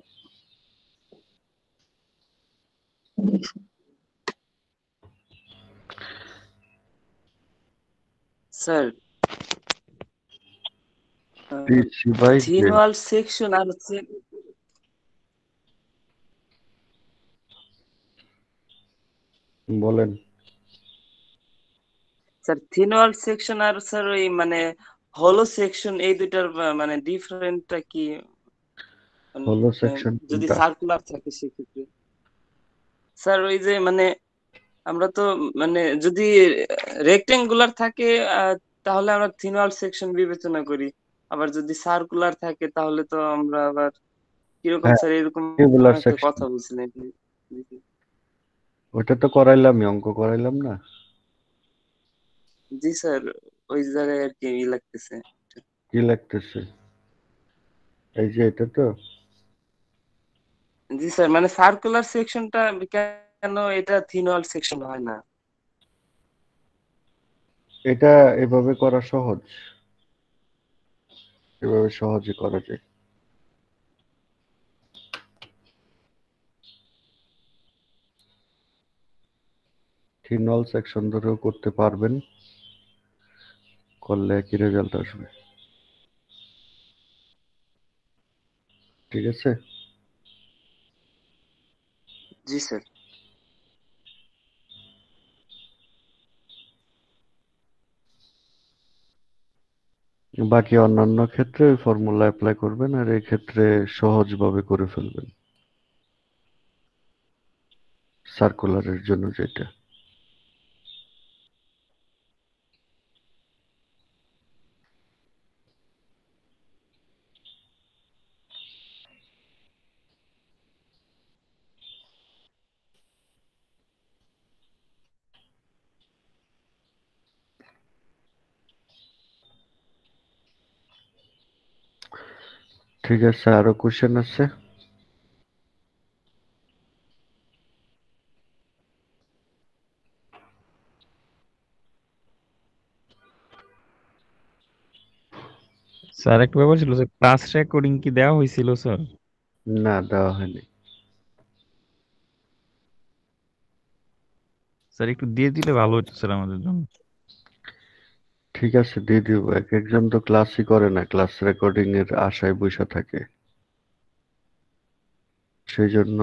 জি sir. Sir C by thin J, wall section আর হচ্ছে বলেন। স্যার থিন ওয়াল সেকশন আর স্যার ওই মানে হলো সেকশন, এই দুইটার মানে ডিফারেন্টটা কি? মানে, হলো সেকশন যদি কোনটা? সার্কুলার থাকে সেক্ষেত্রে স্যার ওই যে মানে আমরা তো মানে যদি রেক্টেঙ্গুলার থাকে তাহলে আমরা থিন ওয়াল সেকশন বিবেচনা করি, আবার যদি সার্কুলার থাকে তাহলে তো আমরা আবার কিরকম হ্যাঁ, স্যার, এরকম রেগুলার একটা সেকশন। কথা বলছিলেন। ওটা তো করাইলামই, অঙ্ক করাইলাম না? জি স্যার, ওই জায়গায় আর কি লাগতেছে। কি লাগতেছে? এই যে এটা তো। জি স্যার, মানে সার্কুলার সেকশনটা কেন এটা থিন ওয়াল সেকশন হয় না? এটা এভাবে করা সহজ, এভাবে সহজে করা যায়। থিন ওয়াল সেকশন ধরেও করতে পারবেন, করলে একই রেজাল্ট আসবে। ঠিক আছে। জি স্যার। বাকি অন্যান্য ক্ষেত্রে ওই ফর্মুলা অ্যাপ্লাই করবেন, আর এই ক্ষেত্রে সহজভাবে করে ফেলবেন, সার্কুলারের জন্য যেটা। ঠিক আছে, আরো কোশ্চেন আছে? স্যার একটা ব্যাপার ছিল, স্যার ক্লাস রেকর্ডিং কি দেওয়া হয়েছিল স্যার? না, দেওয়া হয়নি। স্যার একটু দিয়ে দিলে ভালো হতো স্যার আমাদের জন্য। ঠিক আছে, দিয়ে দিব। এক একজন তো ক্লাসই করে না, ক্লাস রেকর্ডিং এর আশায় বসে থাকে, সেই জন্য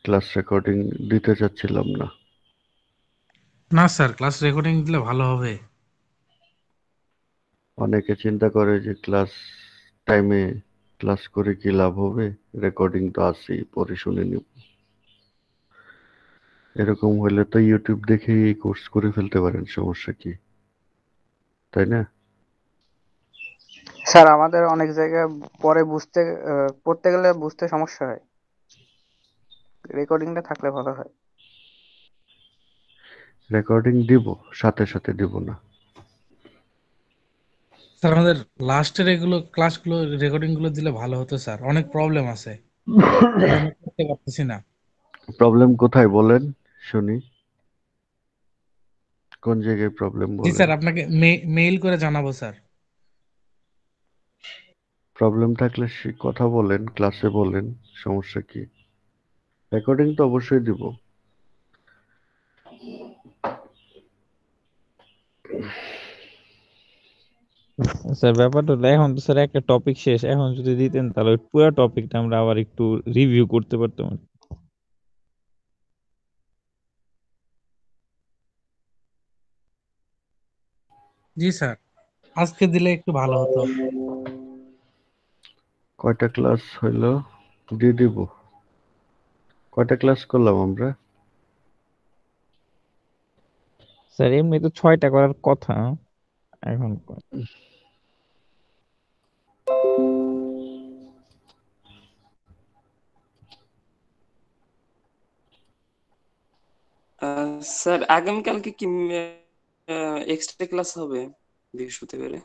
ক্লাস রেকর্ডিং দিতে চাচ্ছিলাম না। না স্যার, ক্লাস রেকর্ডিং দিলে ভালো হবে। অনেকে চিন্তা করে যে ক্লাস টাইমে ক্লাস করে কি লাভ হবে, রেকর্ডিং তো আছেই, পরে শুনে নিব। এরকম হলে তো ইউটিউব দেখে এই কোর্স করে ফেলতে পারেন, সমস্যা কি, তাই না? স্যার আমাদের অনেক জায়গায় পরে পড়তে গেলে বুঝতে সমস্যা হয়, রেকর্ডিংটা থাকলে ভালো হয়। রেকর্ডিং দিব, সাথে সাথে দিব না। স্যার আমাদের লাস্টের এগুলো ক্লাসগুলো রেকর্ডিং গুলো দিলে ভালো হতো স্যার, অনেক প্রবলেম আছে, এই জন্য করতে পারতেছি না। প্রবলেম কোথায় বলেন শুনি, কোন জায়গায় প্রবলেম জি বলেন। স্যার, আপনাকে মেইল করে জানাবো স্যার। প্রবলেম থাকলে সে কথা বলেন, ক্লাসে বলেন, সমস্যা কি। রেকর্ডিং তো অবশ্যই দিব। স্যার ব্যাপারটা হলো, এখন তো স্যার একটা টপিক শেষ, এখন যদি দিতেন তাহলে ওই পুরো টপিকটা আমরা আবার একটু রিভিউ করতে পারতাম। জি স্যার, আজকে দিলে একটু ভালো হতো। কয়টা ক্লাস হইলো দিয়ে দিব। কয়টা ক্লাস করলাম আমরা? স্যার এমনি তো 6টা করার কথা, এখন স্যার আগামীকালকে কি এক্সট্রা ক্লাস হবে বৃহস্পতিবারে?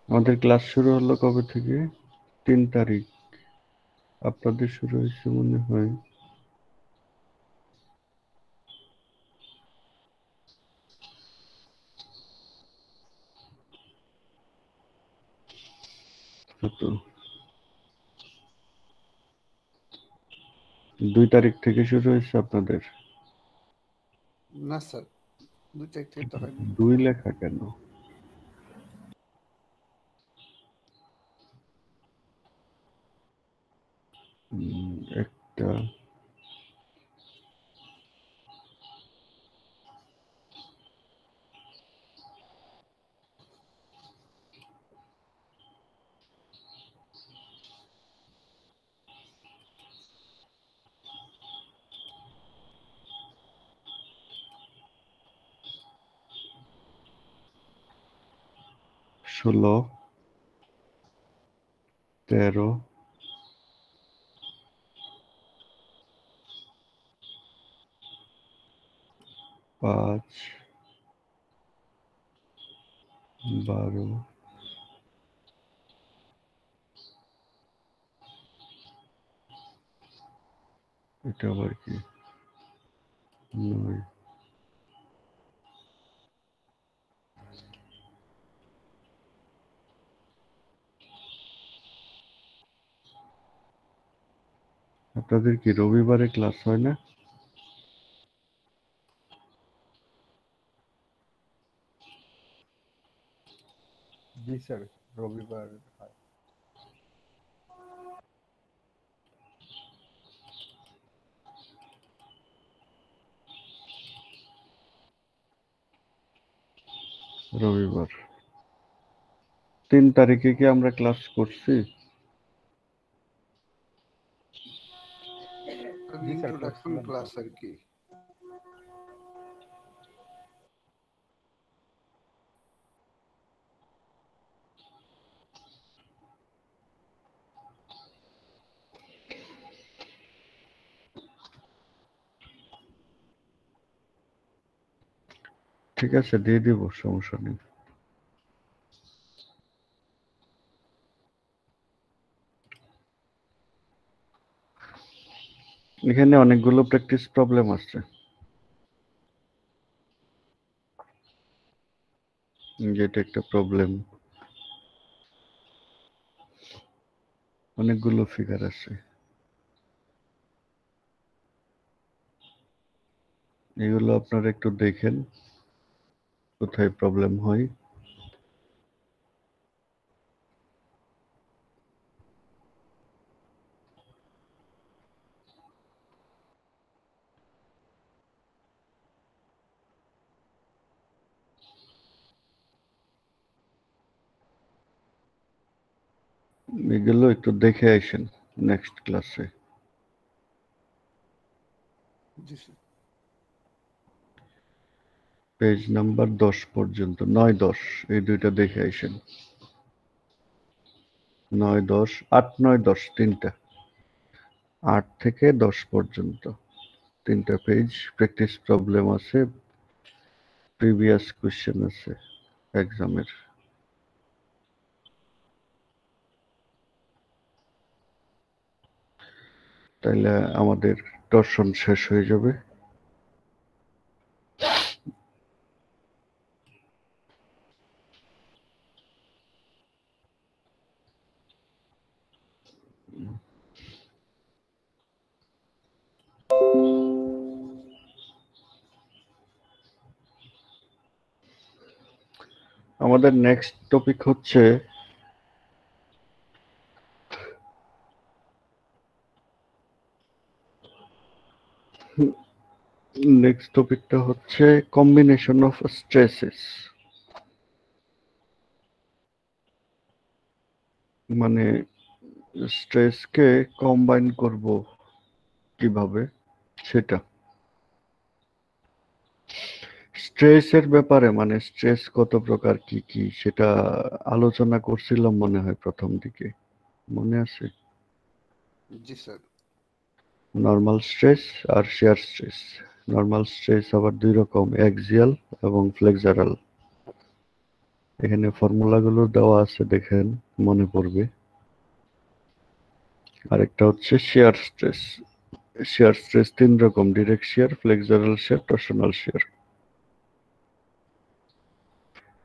আমাদের ক্লাস শুরু হলো কবে থেকে? 3 তারিখ। আপনাদের শুরু হয়েছে মনে হয় কত, 2 তারিখ থেকে শুরু হয়েছে আপনাদের। না স্যার, 2 তারিখ থেকে তো হয়নি। 2 লেখা কেন? একটা, ষোলো, 13, 5, 12, এটা আবার কি, 9। আপনাদের কি রবিবারে ক্লাস হয় না? জি স্যার, রবিবার হয়। রবিবার 3 তারিখে কি আমরা ক্লাস করছি? জি স্যার, ইন্ট্রোডাকশন করছিলাম তো। ক্লাস আর কি। ঠিক আছে, দিয়ে দিব, সমস্যা নেই। এখানে অনেকগুলো প্র্যাকটিস প্রবলেম আছে, যেটা একটা প্রবলেম, অনেকগুলো ফিগার আছে। এগুলো আপনারা একটু দেখেন কোথায় প্রবলেম হয়। এগুলো একটু দেখে আসেন নেক্সট ক্লাসে। জি স্যার। পেজ নাম্বার 10 পর্যন্ত, 9-10 এই দুইটা দেখে আসেন। 9-10, 8-9-10 তিনটা, 8 থেকে 10 পর্যন্ত তিনটা পেজ প্র্যাকটিস প্রবলেম আছে, প্রিভিয়াস কোশ্চেন আছে এক্সামের। তাইলে আমাদের টর্শন শেষ হয়ে যাবে। আমাদের নেক্সট টপিক হচ্ছে কম্বিনেশন অফ স্ট্রেসেস, মানে স্ট্রেসকে কম্বাইন করব কিভাবে সেটা। স্ট্রেসের ব্যাপারে, মানে স্ট্রেস কত প্রকার, কি কি সেটা আলোচনা করছিলাম মনে হয় প্রথম দিকে, মনে আছে? জি স্যার। নর্মাল স্ট্রেস আর শিয়ার স্ট্রেস। নর্মাল স্ট্রেস আবার দুই রকম, অ্যাক্সিয়াল এবং ফ্লেক্সারাল। এখানে ফর্মুলাগুলো দেওয়া আছে, দেখেন মনে পড়বে। আরেকটা হচ্ছে শিয়ার স্ট্রেস। শিয়ার স্ট্রেস তিন রকম, ডিরেক্ট শিয়ার, ফ্লেক্সারাল শিয়ার, টর্শনাল শিয়ার।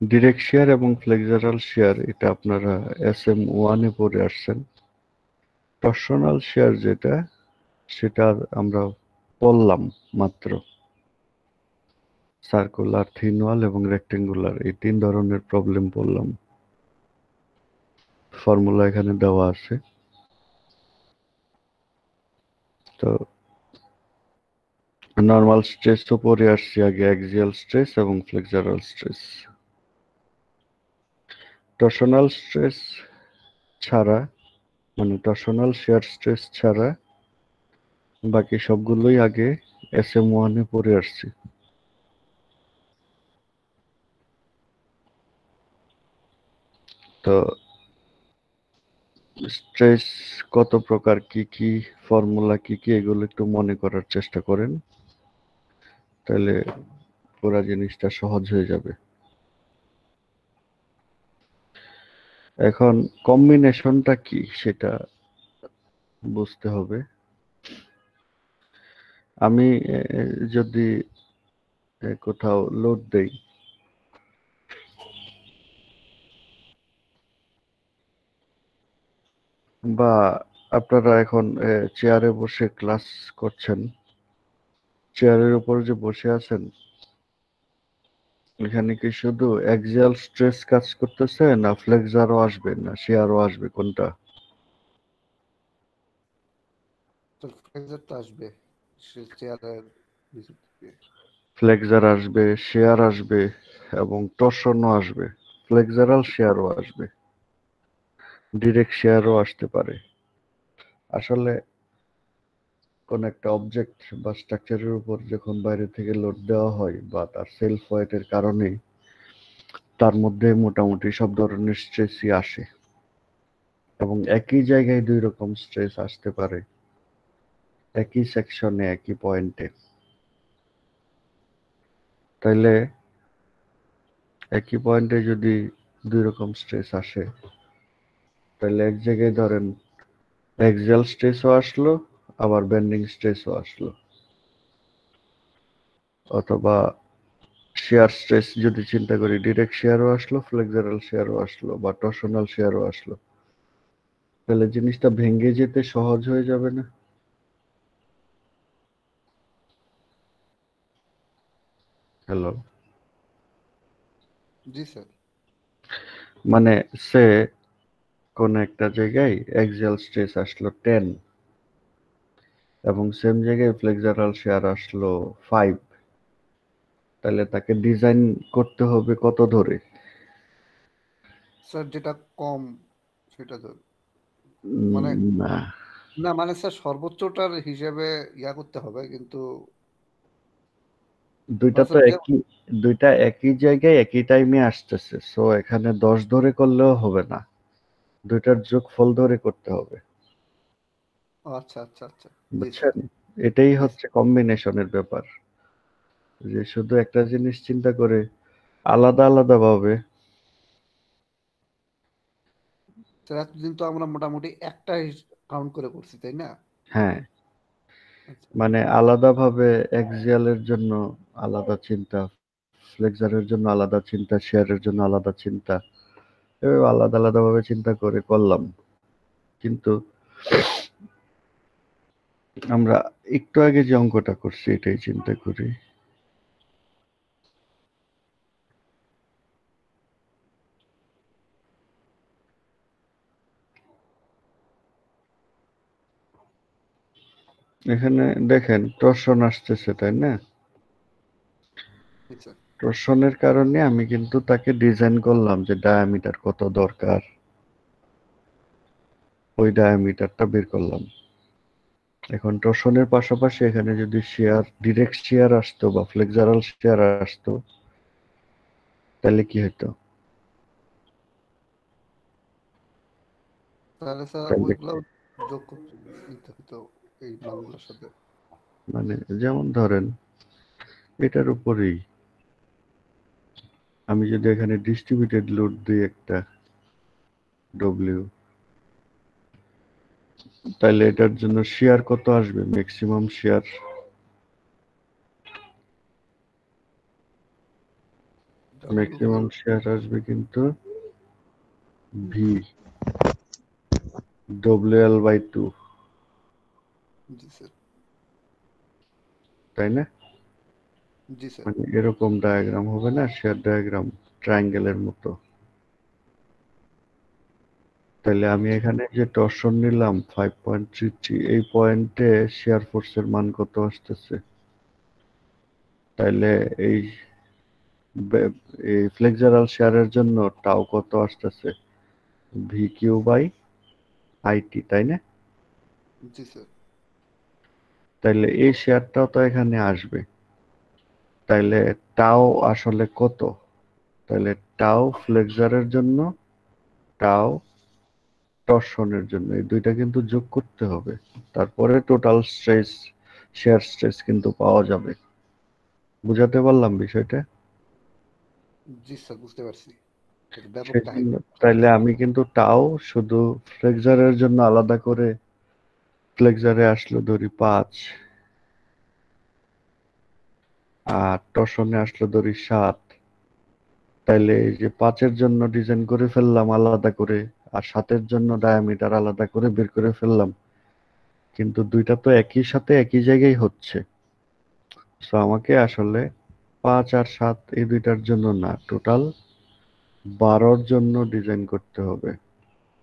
ডিরেক্ট শিয়ার এবং ফ্লেক্সারাল শিয়ার এটা আপনারা SM1 এ পড়ে আসছেন। টর্শনাল শিয়ার যেটা, সেটা আমরা পড়লাম মাত্র। সার্কুলার, থিন ওয়াল এবং রেক্টেঙ্গুলার, এই তিন ধরনের প্রবলেম পড়লাম। ফর্মুলা এখানে দেওয়া আছে। তো নর্মাল স্ট্রেস তো পড়ে আসছি আগে, অ্যাক্সিয়াল স্ট্রেস এবং ফ্লেক্সারাল স্ট্রেস। টর্শনাল স্ট্রেস ছাড়া, মানে টর্শনাল শিয়ার স্ট্রেস ছাড়া বাকি সবগুলোই আগে SM1 এ পড়ে আসছি। তো স্ট্রেস কত প্রকার, কি কি ফর্মুলা, কি কি, এগুলো একটু মনে করার চেষ্টা করেন, তাহলে পুরা জিনিসটা সহজ হয়ে যাবে। এখন কম্বিনেশনটা কি সেটা বুঝতে হবে। আমি যদি কোথাও লোড দেই, বা আপনারা এখন চেয়ারে বসে ক্লাস করছেন, চেয়ারের উপর যে বসে আছেন, এখানে কি শুধু অ্যাক্সিয়াল স্ট্রেস কাজ করতেছে, না ফ্লেক্সারও আসবে, না শিয়ারও আসবে, কোনটা? ফ্লেক্সার তো আসবে চেয়ারের ভিতর থেকে। ফ্লেক্সার আসবে, শিয়ার আসবে এবং টর্শনও আসবে, ফ্লেক্সারাল শিয়ারও আসবে, ডিরেক্ট শিয়ারও আসতে পারে। আসলে কোন একটা অবজেক্ট বা স্ট্রাকচারের উপর যখন বাইরে থেকে লোড দেওয়া হয় বা তার সেলফ ওয়েটের কারণে তার মধ্যে মোটামুটি সব ধরনের স্ট্রেসই আসে, এবং একই জায়গায় দুই রকম স্ট্রেস আসতে পারে, একই সেকশনে, একই পয়েন্টে। তাইলে একই পয়েন্টে যদি দুই রকম স্ট্রেস আসে, তাহলে এক জায়গায় ধরেন অ্যাক্সিয়াল স্ট্রেসও আসলো, আবার বেন্ডিং স্ট্রেসও আসলো, অথবা শিয়ার স্ট্রেস যদি চিন্তা করি, ডিরেক্ট শিয়ারও আসলো, ফ্লেক্সারাল শিয়ারও আসলো, বা টর্শনাল শিয়ারও আসলো, তাহলে জিনিসটা ভেঙে যেতে সহজ হয়ে যাবে না? হ্যালো, জি স্যার। মানে সে কোন একটা জায়গায় অ্যাক্সিয়াল স্ট্রেস আসলো 10 এবং সেম জায়গায় ফ্লেক্সারাল শিয়ার আসলো 5, তাহলে তাকে ডিজাইন করতে হবে কত ধরে? স্যার যেটা কম সেটা তো মানে না, না, মানে স্যার সর্বোচ্চটার হিসেবে ইয়া করতে হবে, কিন্তু দুইটা মানে তো স্যার দুইটা একই জায়গায় একই টাইমে আসতেছে, সো এখানে 10 ধরে করলেও হবে না, দুইটার যোগফল ধরে করতে হবে। আচ্ছা আচ্ছা আচ্ছা, জি স্যার। বুঝছেন? এটাই জি হচ্ছে কম্বিনেশনের ব্যাপার, যে শুধু একটা জিনিস চিন্তা করে আলাদা আলাদা ভাবে। স্যার, এতদিন তো আমরা মোটামুটি একটা কাউন্ট করে করছি, তাই না? হ্যাঁ, আচ্ছা মানে আলাদাভাবে অ্যাক্সিয়ালের জন্য আলাদা চিন্তা, ফ্লেক্সারের জন্য আলাদা চিন্তা, শেয়ারের জন্য আলাদা চিন্তা, এভাবে আলাদা আলাদা ভাবে চিন্তা করে করলাম। কিন্তু আমরা একটু আগে যে অঙ্কটা করছি এটাই চিন্তা করি। এখানে দেখেন টর্শন আসতেছে, তাই না? জি স্যার। টর্শনের কারণে আমি কিন্তু তাকে ডিজাইন করলাম যে ডায়ামিটার কত দরকার, ওই ডায়ামিটারটা বের করলাম। এখন টর্শনের পাশাপাশি এখানে যদি শেয়ার, ডিরেক্ট শেয়ার আসতো বা ফ্লেক্সারাল শেয়ার আসতো, তাহলে কি হতো? তাহলে স্যার তাহলে ওইগুলো যোগ করতে নিতে হতো এই মানগুলোর সাথে। মানে যেমন ধরেন এটার উপরেই আমি যদি এখানে ডিস্ট্রিবিউটেড লোড দিই একটা ডব্লিউ, তাহলে এটার জন্য শেয়ার কত আসবে? ম্যাক্সিমাম শেয়ার আসবে কিন্তু ভি WL/2, জি স্যার। তাই না? জি স্যার। মানে এরকম ডায়াগ্রাম হবে না, শেয়ার ডায়াগ্রাম ট্রায়াঙ্গেলের মতো। তাহলে আমি এখানে যে টর্শন নিলাম 5.33, এই পয়েন্টে শেয়ার ফোর্সের মান কত আসতেছে? তাইলে এই এই ফ্লেক্সারাল শেয়ারের জন্য টাও কত আসতেছে? VQ/IT, তাই না? জি স্যার। তাইলে এই শেয়ারটাও তো এখানে আসবে, তাইলে টাও আসলে কত? তাহলে টাও ফ্লেক্সারের জন্য, টাও টর্শনের জন্য, এই দুইটা কিন্তু যোগ করতে হবে, তারপরে টোটাল স্ট্রেস, শেয়ার স্ট্রেস কিন্তু পাওয়া যাবে। বুঝাতে পারলাম বিষয়টা? জি স্যার, বুঝতে পারছি। এটা ব্যাপক সেই জন্য কাহিনী। তাইলে আমি কিন্তু টাও শুধু ফ্লেক্সারের জন্য আলাদা করে, ফ্লেক্সারে আসলো ধরি 5, আর টর্শনে আসলো ধরি 7, তাইলে এই যে 5-এর জন্য ডিজাইন করে ফেললাম আলাদা করে, আর 7-এর জন্য ডায়ামিটার আলাদা করে বের করে ফেললাম, কিন্তু দুইটা তো একই সাথে একই জায়গায় হচ্ছে। সো আমাকে আসলে 5 আর 7 এই দুইটার জন্য না, টোটাল 12-র জন্য ডিজাইন করতে হবে।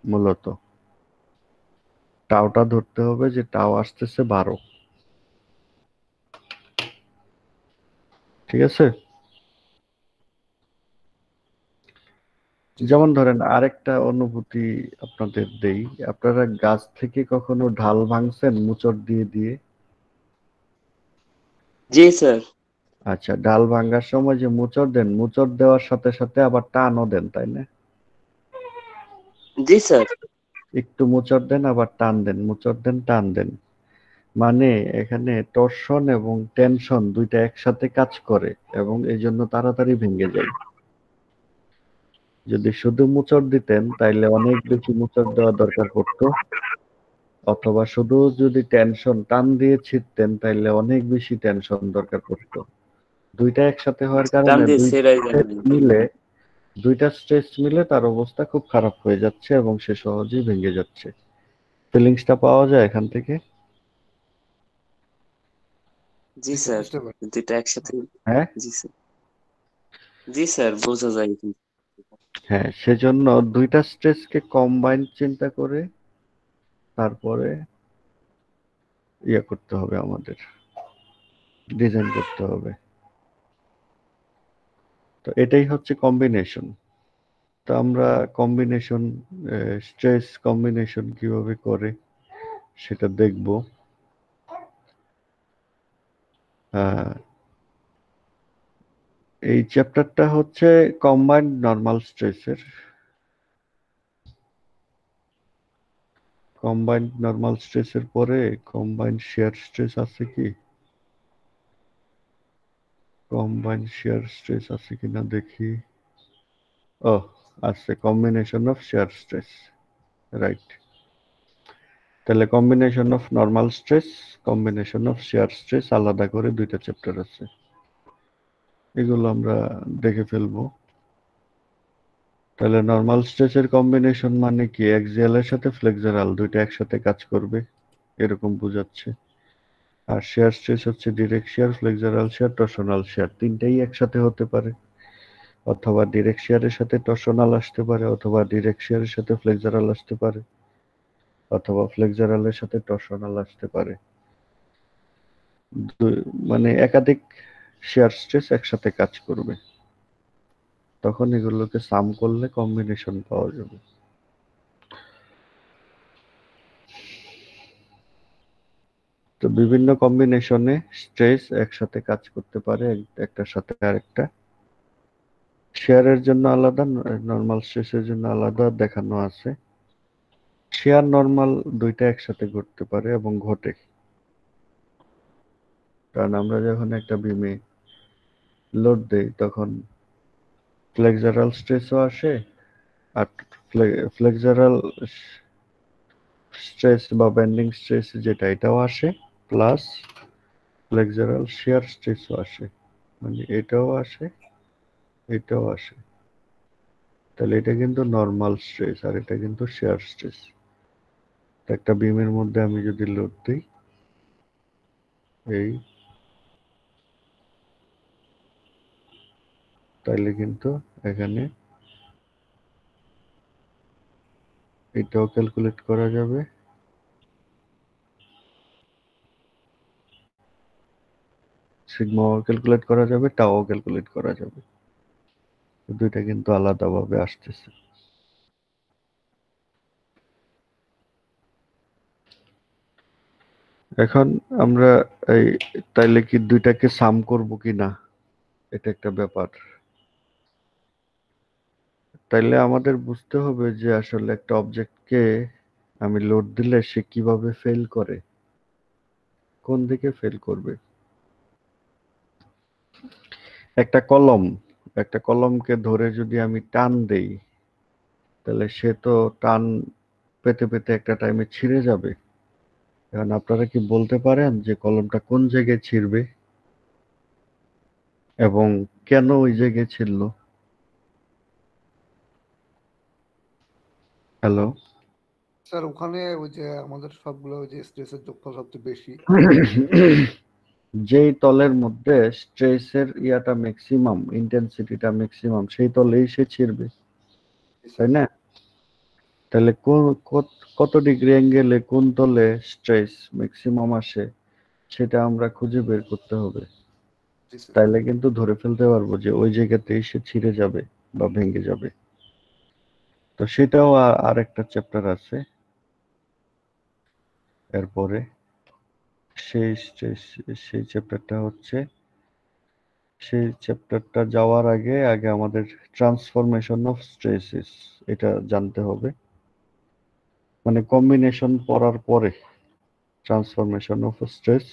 মূলত টাওটা ধরতে হবে যে টাও আসতেছে 12, ঠিক আছে? জি যেমন স্যার। ধরেন আরেকটা অনুভূতি আপনাদের দেই, আপনারা গাছ থেকে কখনো ঢাল ভাঙছেন মোচড় দিয়ে দিয়ে? জি স্যার। আচ্ছা, ডাল ভাঙার সময় যে মোচড় দেন, মোচড় দেওয়ার সাথে সাথে আবার টানও দেন, তাই না? জি স্যার। একটু মোচড় দেন আবার টান দেন, মোচড় দেন টান দেন, মানে এখানে টর্শন এবং টেনশন দুইটা একসাথে কাজ করে এবং এই জন্য তাড়াতাড়ি ভেঙে যায়। যদি শুধু মোচড় দিতেন তাইলে অনেক বেশি মোচড় দেওয়া দরকার পড়তো, অথবা শুধু যদি টেনশন টান দিয়ে ছিঁড়তেন তাইলে অনেক বেশি টেনশন দরকার পড়তো। দুইটা একসাথে হওয়ার টান কারণে দিয়ে ছেড়াই যায় না। দুইটা স্ট্রেস মিলে তার অবস্থা খুব খারাপ হয়ে যাচ্ছে এবং সে সহজেই ভেঙে যাচ্ছে। ফিলিংসটা পাওয়া যায় এখান থেকে? জি জি স্যার, স্যার, বুঝতে পারি। দুইটা একসাথে। হ্যাঁ জি স্যার, জি স্যার, বোঝা যায় কিন্তু। হ্যাঁ, সেজন্য দুইটা স্ট্রেসকে কম্বাইন চিন্তা করে তারপরে ইয়ে করতে হবে, আমাদের ডিজাইন করতে হবে। তো এটাই হচ্ছে কম্বিনেশন। তো আমরা কম্বিনেশন, স্ট্রেস কম্বিনেশন কিভাবে করে সেটা দেখব। এই চ্যাপ্টারটা হচ্ছে কম্বাইন্ড নরমাল স্ট্রেসের। কম্বাইন্ড নরমাল স্ট্রেসের পরে কম্বাইন্ড শেয়ার স্ট্রেস আছে কি? কম্বাইন্ড শেয়ার স্ট্রেস আছে কিনা দেখি। ও আছে, combination of shear stress, right. তাহলে combination of normal stress, combination of shear stress আলাদা করে দুইটা চ্যাপ্টার আছে, এগুলো আমরা দেখে ফেলবো। তাহলে নরমাল স্ট্রেসের কম্বিনেশন মানে কি? অ্যাক্সিয়ালের সাথে ফ্লেক্সারাল দুইটা একসাথে কাজ করবে, এরকম বোঝাচ্ছে। আর শেয়ার স্ট্রেস হচ্ছে direct share, flexural share, টর্সনাল share, তিনটেই একসাথে হতে পারে। অথবা ডিরেক্ট শেয়ারের সাথে টর্সনাল আসতে পারে, অথবা ডিরেক্ট শেয়ারের সাথে ফ্লেক্সারাল আসতে পারে, অথবা ফ্লেক্সারালের সাথে টর্সনাল আসতে পারে। মানে একাধিক শেয়ার স্ট্রেস একসাথে কাজ করবে, তখন এগুলোকে সাম করলে কম্বিনেশন পাওয়া যাবে। তো বিভিন্ন কম্বিনেশনে স্ট্রেস একসাথে কাজ করতে পারে, একটার সাথে আরেকটা। শেয়ারের জন্য আলাদা, নরমাল স্ট্রেসের জন্য আলাদা দেখানো আছে। শেয়ার নরমাল দুইটা একসাথে ঘটতে পারে এবং ঘটে, কারণ আমরা যখন একটা বিমে লোড দেই তখন ফ্লেক্সারাল স্ট্রেসও আসে, আর ফ্লেক্সারাল স্ট্রেস বা বেন্ডিং স্ট্রেস যেটা, এটাও আসে, প্লাস ফ্লেক্সারাল শিয়ার স্ট্রেসও আসে, মানে এটাও আসে এটাও আসে। তাহলে এটা কিন্তু নরমাল স্ট্রেস আর এটা কিন্তু শিয়ার স্ট্রেস। একটা বিমের মধ্যে আমি যদি লোড দিই, এই তাহলে কিন্তু এখানে এটাও ক্যালকুলেট করা যাবে, সিগমাও ক্যালকুলেট করা যাবে, টাও ক্যালকুলেট করা যাবে। দুইটা কিন্তু আলাদাভাবে আসতেছে। এখন আমরা এই তাইলে কি দুইটাকে সাম করব কি না, এটা একটা ব্যাপার। তাইলে আমাদের বুঝতে হবে যে আসলে একটা অবজেক্টকে আমি লোড দিলে সে কিভাবে ফেল করে, কোন দিকে ফেল করবে। একটা কলমকে ধরে যদি আমি টান দেই, তাহলে সে তো টান পেতে পেতে একটা টাইমে ছিঁড়ে যাবে। এখন আপনারা কি বলতে পারেন যে কলমটা কোন জায়গায় ছিঁড়বে এবং কেন ওই জায়গায় ছিল? হ্যালো? স্যার ওখানে ওই যে আমাদের সবগুলো ওই যে স্ট্রেসের যোগফল সবচেয়ে বেশি। যেই তলের মধ্যে স্ট্রেসের ইয়াটা ম্যাক্সিমাম, ইন্টেন্সিটিটা ম্যাক্সিমাম, সেই তলেই সে ছিড়বে, তাই না? তাহলে কত ডিগ্রি অ্যাঙ্গেলে কোন তলে স্ট্রেস ম্যাক্সিমাম আসে সেটা আমরা খুঁজে বের করতে হবে। জি স্যার। তাইলে কিন্তু ধরে ফেলতে পারবো যে ওই জায়গাতেই সে ছিঁড়ে যাবে বা ভেঙে যাবে। তো সেটাও আর একটা চ্যাপ্টার আছে এরপরে। সেই চ্যাপ্টারটা হচ্ছে, সেই চ্যাপ্টারটা যাওয়ার আগে আমাদের ট্রান্সফরমেশন অফ স্ট্রেসেস এটা জানতে হবে। মানে কম্বিনেশন পড়ার পরে ট্রান্সফরমেশন অফ স্ট্রেস,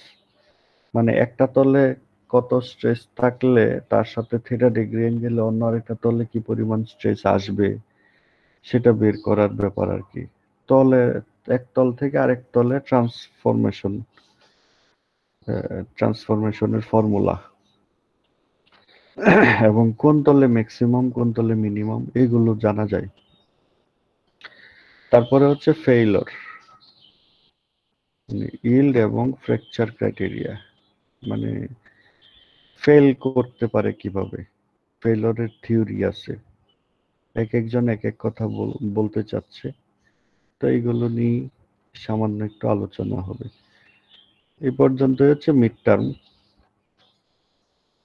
মানে একটা তলে কত স্ট্রেস থাকলে তার সাথে থিটা ডিগ্রি অ্যাঙ্গেলে অন্য আরেকটা তলে কি পরিমাণ স্ট্রেস আসবে সেটা বের করার ব্যাপার আর কি। তলে এক তল থেকে আরেক তলে ট্রান্সফরমেশনের ফর্মুলা এবং কোন তলে ম্যাক্সিমাম কোন তলে মিনিমাম এগুলো জানা যায়। তারপরে হচ্ছে ফেইলর, ইল্ড এবং ফ্র্যাকচার ক্রাইটেরিয়া, মানে ফেল করতে পারে কিভাবে, ফেইলরের থিওরি আছে, এক একজন এক এক কথা বলতে চাচ্ছে, তো এইগুলো নিয়ে সামান্য একটু আলোচনা হবে। এই পর্যন্ত হচ্ছে মিড টার্ম।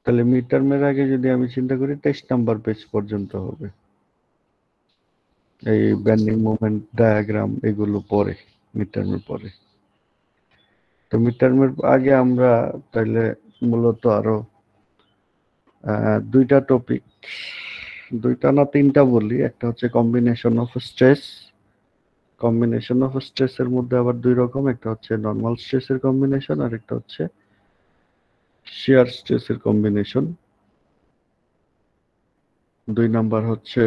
তাহলে মিড টার্মের আগে যদি আমি চিন্তা করি 23 নাম্বার পেজ পর্যন্ত হবে, এই ব্যান্ডিং মুভমেন্ট ডায়াগ্রাম এগুলো পরে মিড টার্মের পরে। তো মিড টার্মের আগে আমরা তাহলে মূলত আরো দুইটা টপিক, দুইটা না তিনটা বলি। একটা হচ্ছে combination of stress, combination of স্ট্রেসের মধ্যে আবার দুই রকম, একটা হচ্ছে নর্মাল স্ট্রেসের কম্বিনেশন আর একটা হচ্ছে শিয়ার স্ট্রেসের কম্বিনেশন। দুই নাম্বার হচ্ছে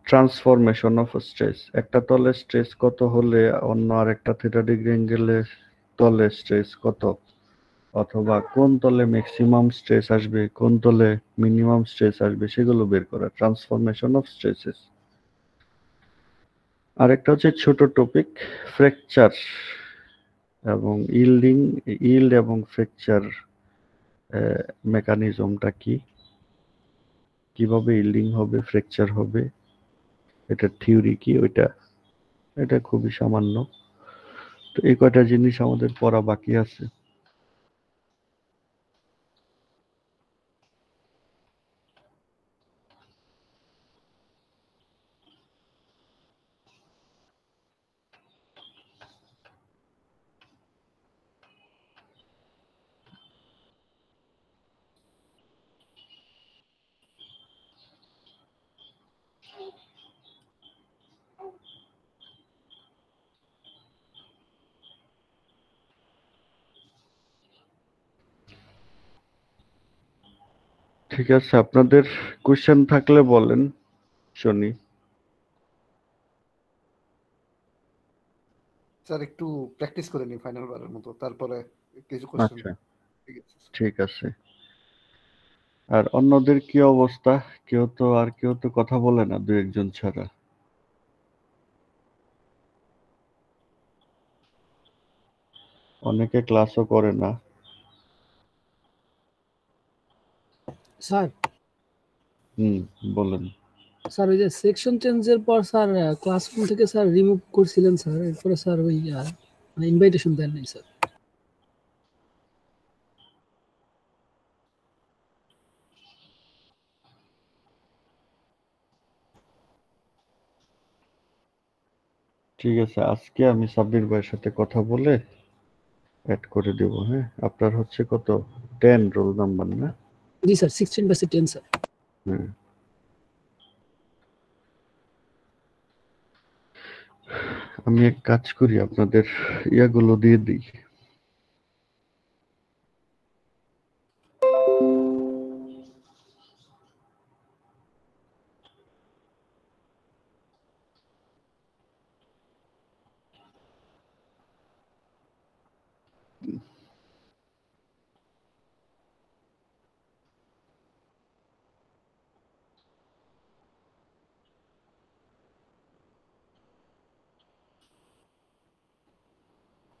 ট্রান্সফরমেশন অফ স্ট্রেস, একটা তলে স্ট্রেস কত হলে অন্য আরেকটা থিটা ডিগ্রি অ্যাঙ্গেলে তলে স্ট্রেস কত, অথবা কোন তলে ম্যাক্সিমাম স্ট্রেস আসবে কোন তলে মিনিমাম স্ট্রেস আসবে সেগুলো বের করা, ট্রান্সফরমেশন অফ স্ট্রেসেস। আরেকটা হচ্ছে ছোট টপিক ফ্র্যাকচার এবং ইল্ড এবং ফ্র্যাকচার মেকানিজমটা কি, কিভাবে ইল্ডিং হবে ফ্র্যাকচার হবে, এটার থিওরি কি, এটা খুবই সামান্য। তো এই কয়টা জিনিস আমাদের পড়া বাকি আছে। ঠিক আছে, আপনাদের কোশ্চেন থাকলে বলেন, শুনি। স্যার একটু প্র্যাকটিস করে নি ফাইনাল বারের মতো, তারপরে কিছু কোশ্চেন। আচ্ছা, ঠিক আছে স্যার। ঠিক আছে। আর অন্যদের কি অবস্থা? কেউ তো কথা বলে না, দু একজন ছাড়া। অনেকে ক্লাসও করে না। স্যার বলেন। স্যার ওই যে সেকশন চেঞ্জের পর স্যার ক্লাসরুম থেকে স্যার রিমুভ করছিলেন স্যার, এরপরে স্যার ওই মানে ইনভাইটেশন দেন নাই স্যার। ঠিক আছে, আজকে আমি সাব্বির ভাইয়ের সাথে কথা বলে অ্যাড করে দেব। হ্যাঁ, আপনার হচ্ছে কত 10 রোল নাম্বার না? জি স্যার 16/10 স্যার। হ্যাঁ, আমি এক কাজ করি, আপনাদের ইয়াগুলো দিয়ে দিই।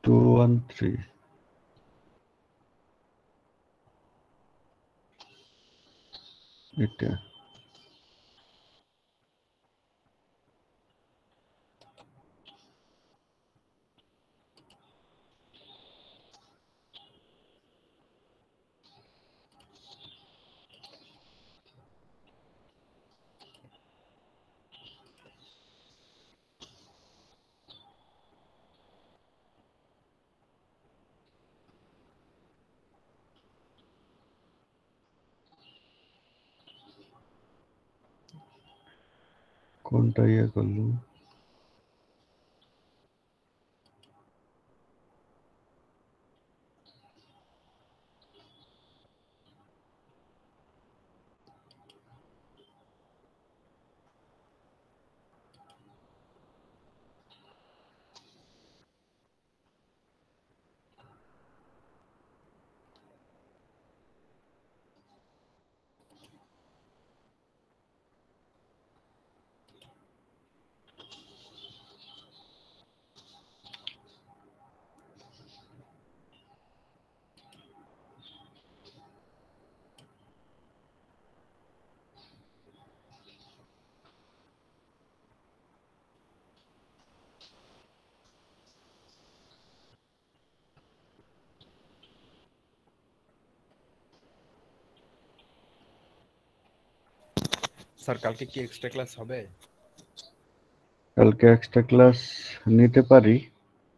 টু 1 3 এটা। কোনটা ইয়ে করলাম? স্যার কালকে কি এক্সট্রা ক্লাস হবে? কালকে এক্সট্রা ক্লাস নিতে পারি,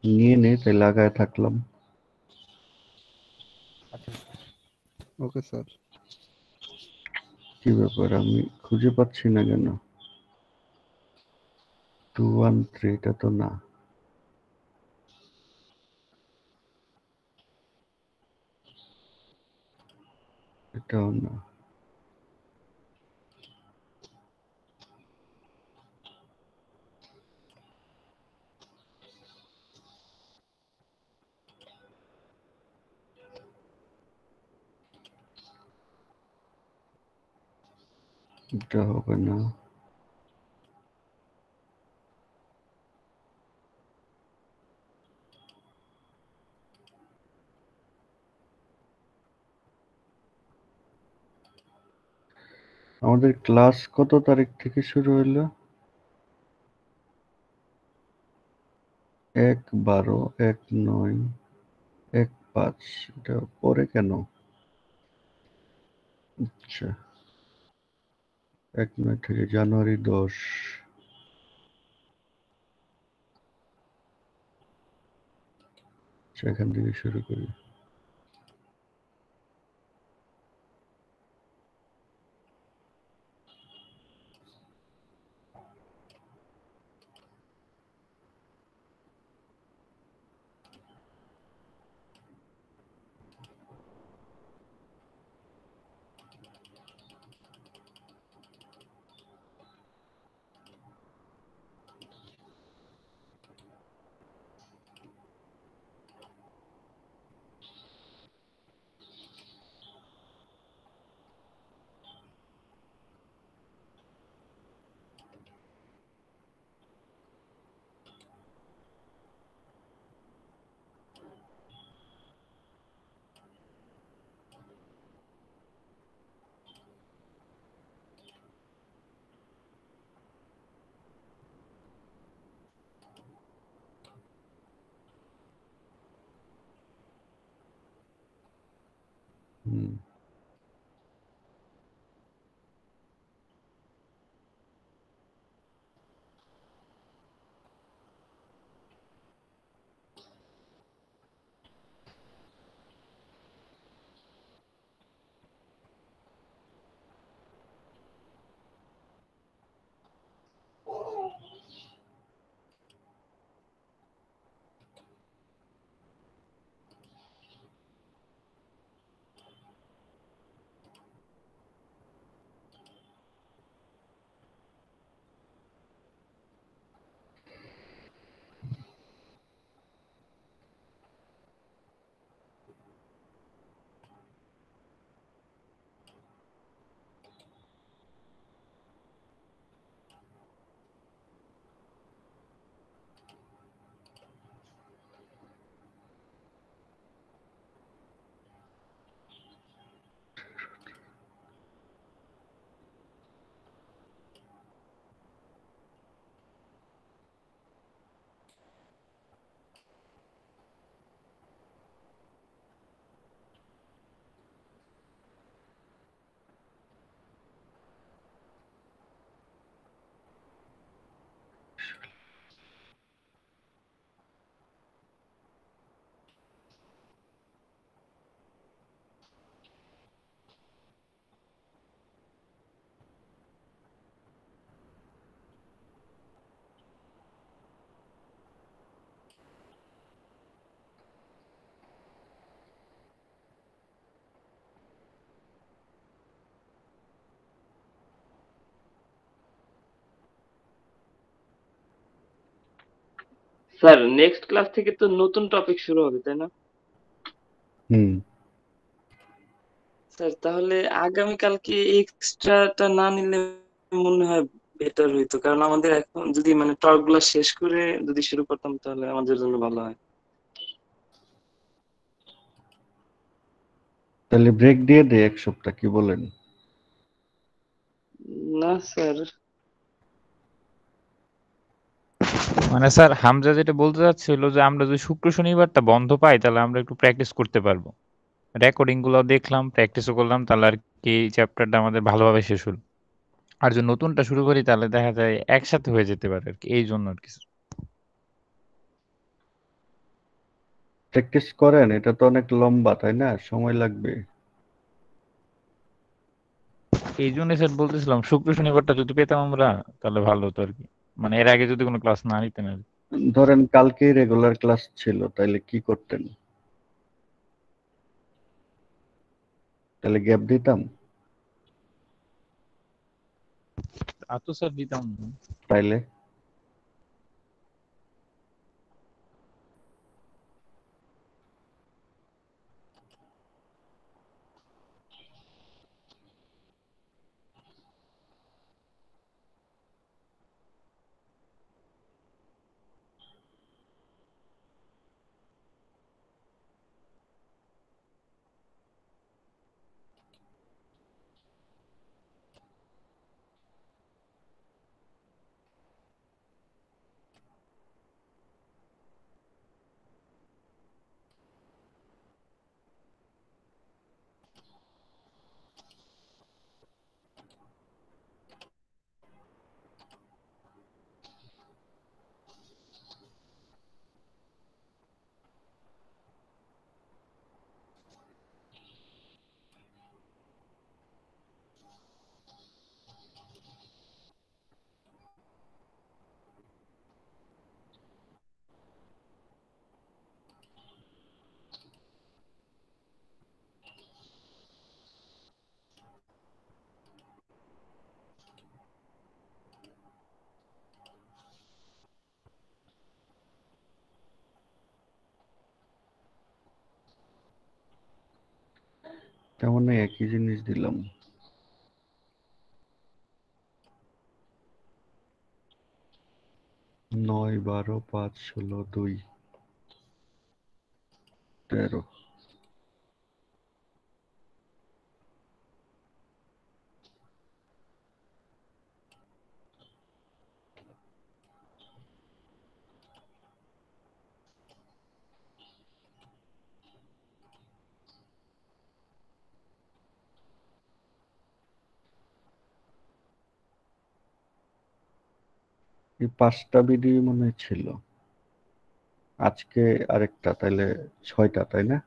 নিয়ে নে, তাই লাগায় থাকলাম। আচ্ছা ওকে স্যার। কি ব্যাপার, আমি খুঁজে পাচ্ছি না কেন? 213 এটা তো না। এটাও না। এটা হবে না। আমাদের ক্লাস কত তারিখ থেকে শুরু হইলো? 1/12, 1/9, 1/5। এটা পরে কেন? আচ্ছা, 1/9 থেকে জানুয়ারি 10। আচ্ছা, এখান থেকে শুরু করি। হুম। স্যার নেক্সট ক্লাস থেকে তো নতুন টপিক শুরু হবে, তাই না? হুম। স্যার তাহলে আগামীকালকে এক্সট্রাটা না নিলে মনে হয় বেটার হইতো, কারণ আমাদের এখন যদি মানে টর্ক গুলা শেষ করে যদি শুরু করতাম তাহলে আমাদের জন্য ভালো হয়। তাহলে ব্রেক দিয়ে দে 1 সপ্তাহ, কি বলেন? না স্যার, মানে স্যার হামজা যেটা বলতে চাচ্ছিল যে আমরা যদি শুক্র শনিবারটা বন্ধ পাই তাহলে আমরা একটু প্র্যাকটিস করতে পারবো। রেকর্ডিং গুলো দেখলাম, প্র্যাকটিসও করলাম, তাহলে আর কি চ্যাপ্টারটা আমাদের ভালোভাবে শেষ হলো। আর যদি নতুনটা শুরু করি তাহলে দেখা যায় একসাথে হয়ে যেতে পারে আর কি, এই জন্য আর কি। প্র্যাকটিস করেন, এটা তো অনেক লম্বা তাই না, সময় লাগবে। এই জন্য স্যার বলতেছিলাম শুক্র শনিবারটা যদি পেতাম আমরা তাহলে ভালো হতো আর কি, মানে এর আগে যদি কোনো ক্লাস না নিতেন আর কি। ধরেন কালকেই রেগুলার ক্লাস ছিল, তাইলে কি করতেন? তাহলে গ্যাপ দিতাম? আর তো স্যার দিতাম না। তাইলে তেমন একই জিনিস দিলাম। 9, 12, 5, 16, 2, 13। এই 5টা ভিডিও মনে হয় ছিল, আজকে আরেকটা, তাইলে 6টা তাই না?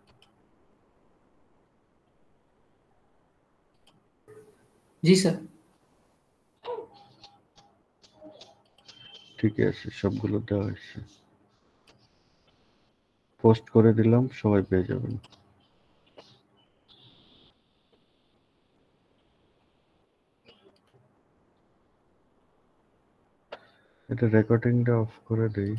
জি স্যার। ঠিক আছে, সবগুলো দেওয়া হয়েছে, পোস্ট করে দিলাম, সবাই পেয়ে যাবেন। এটা রেকর্ডিংটা অফ করে দেই।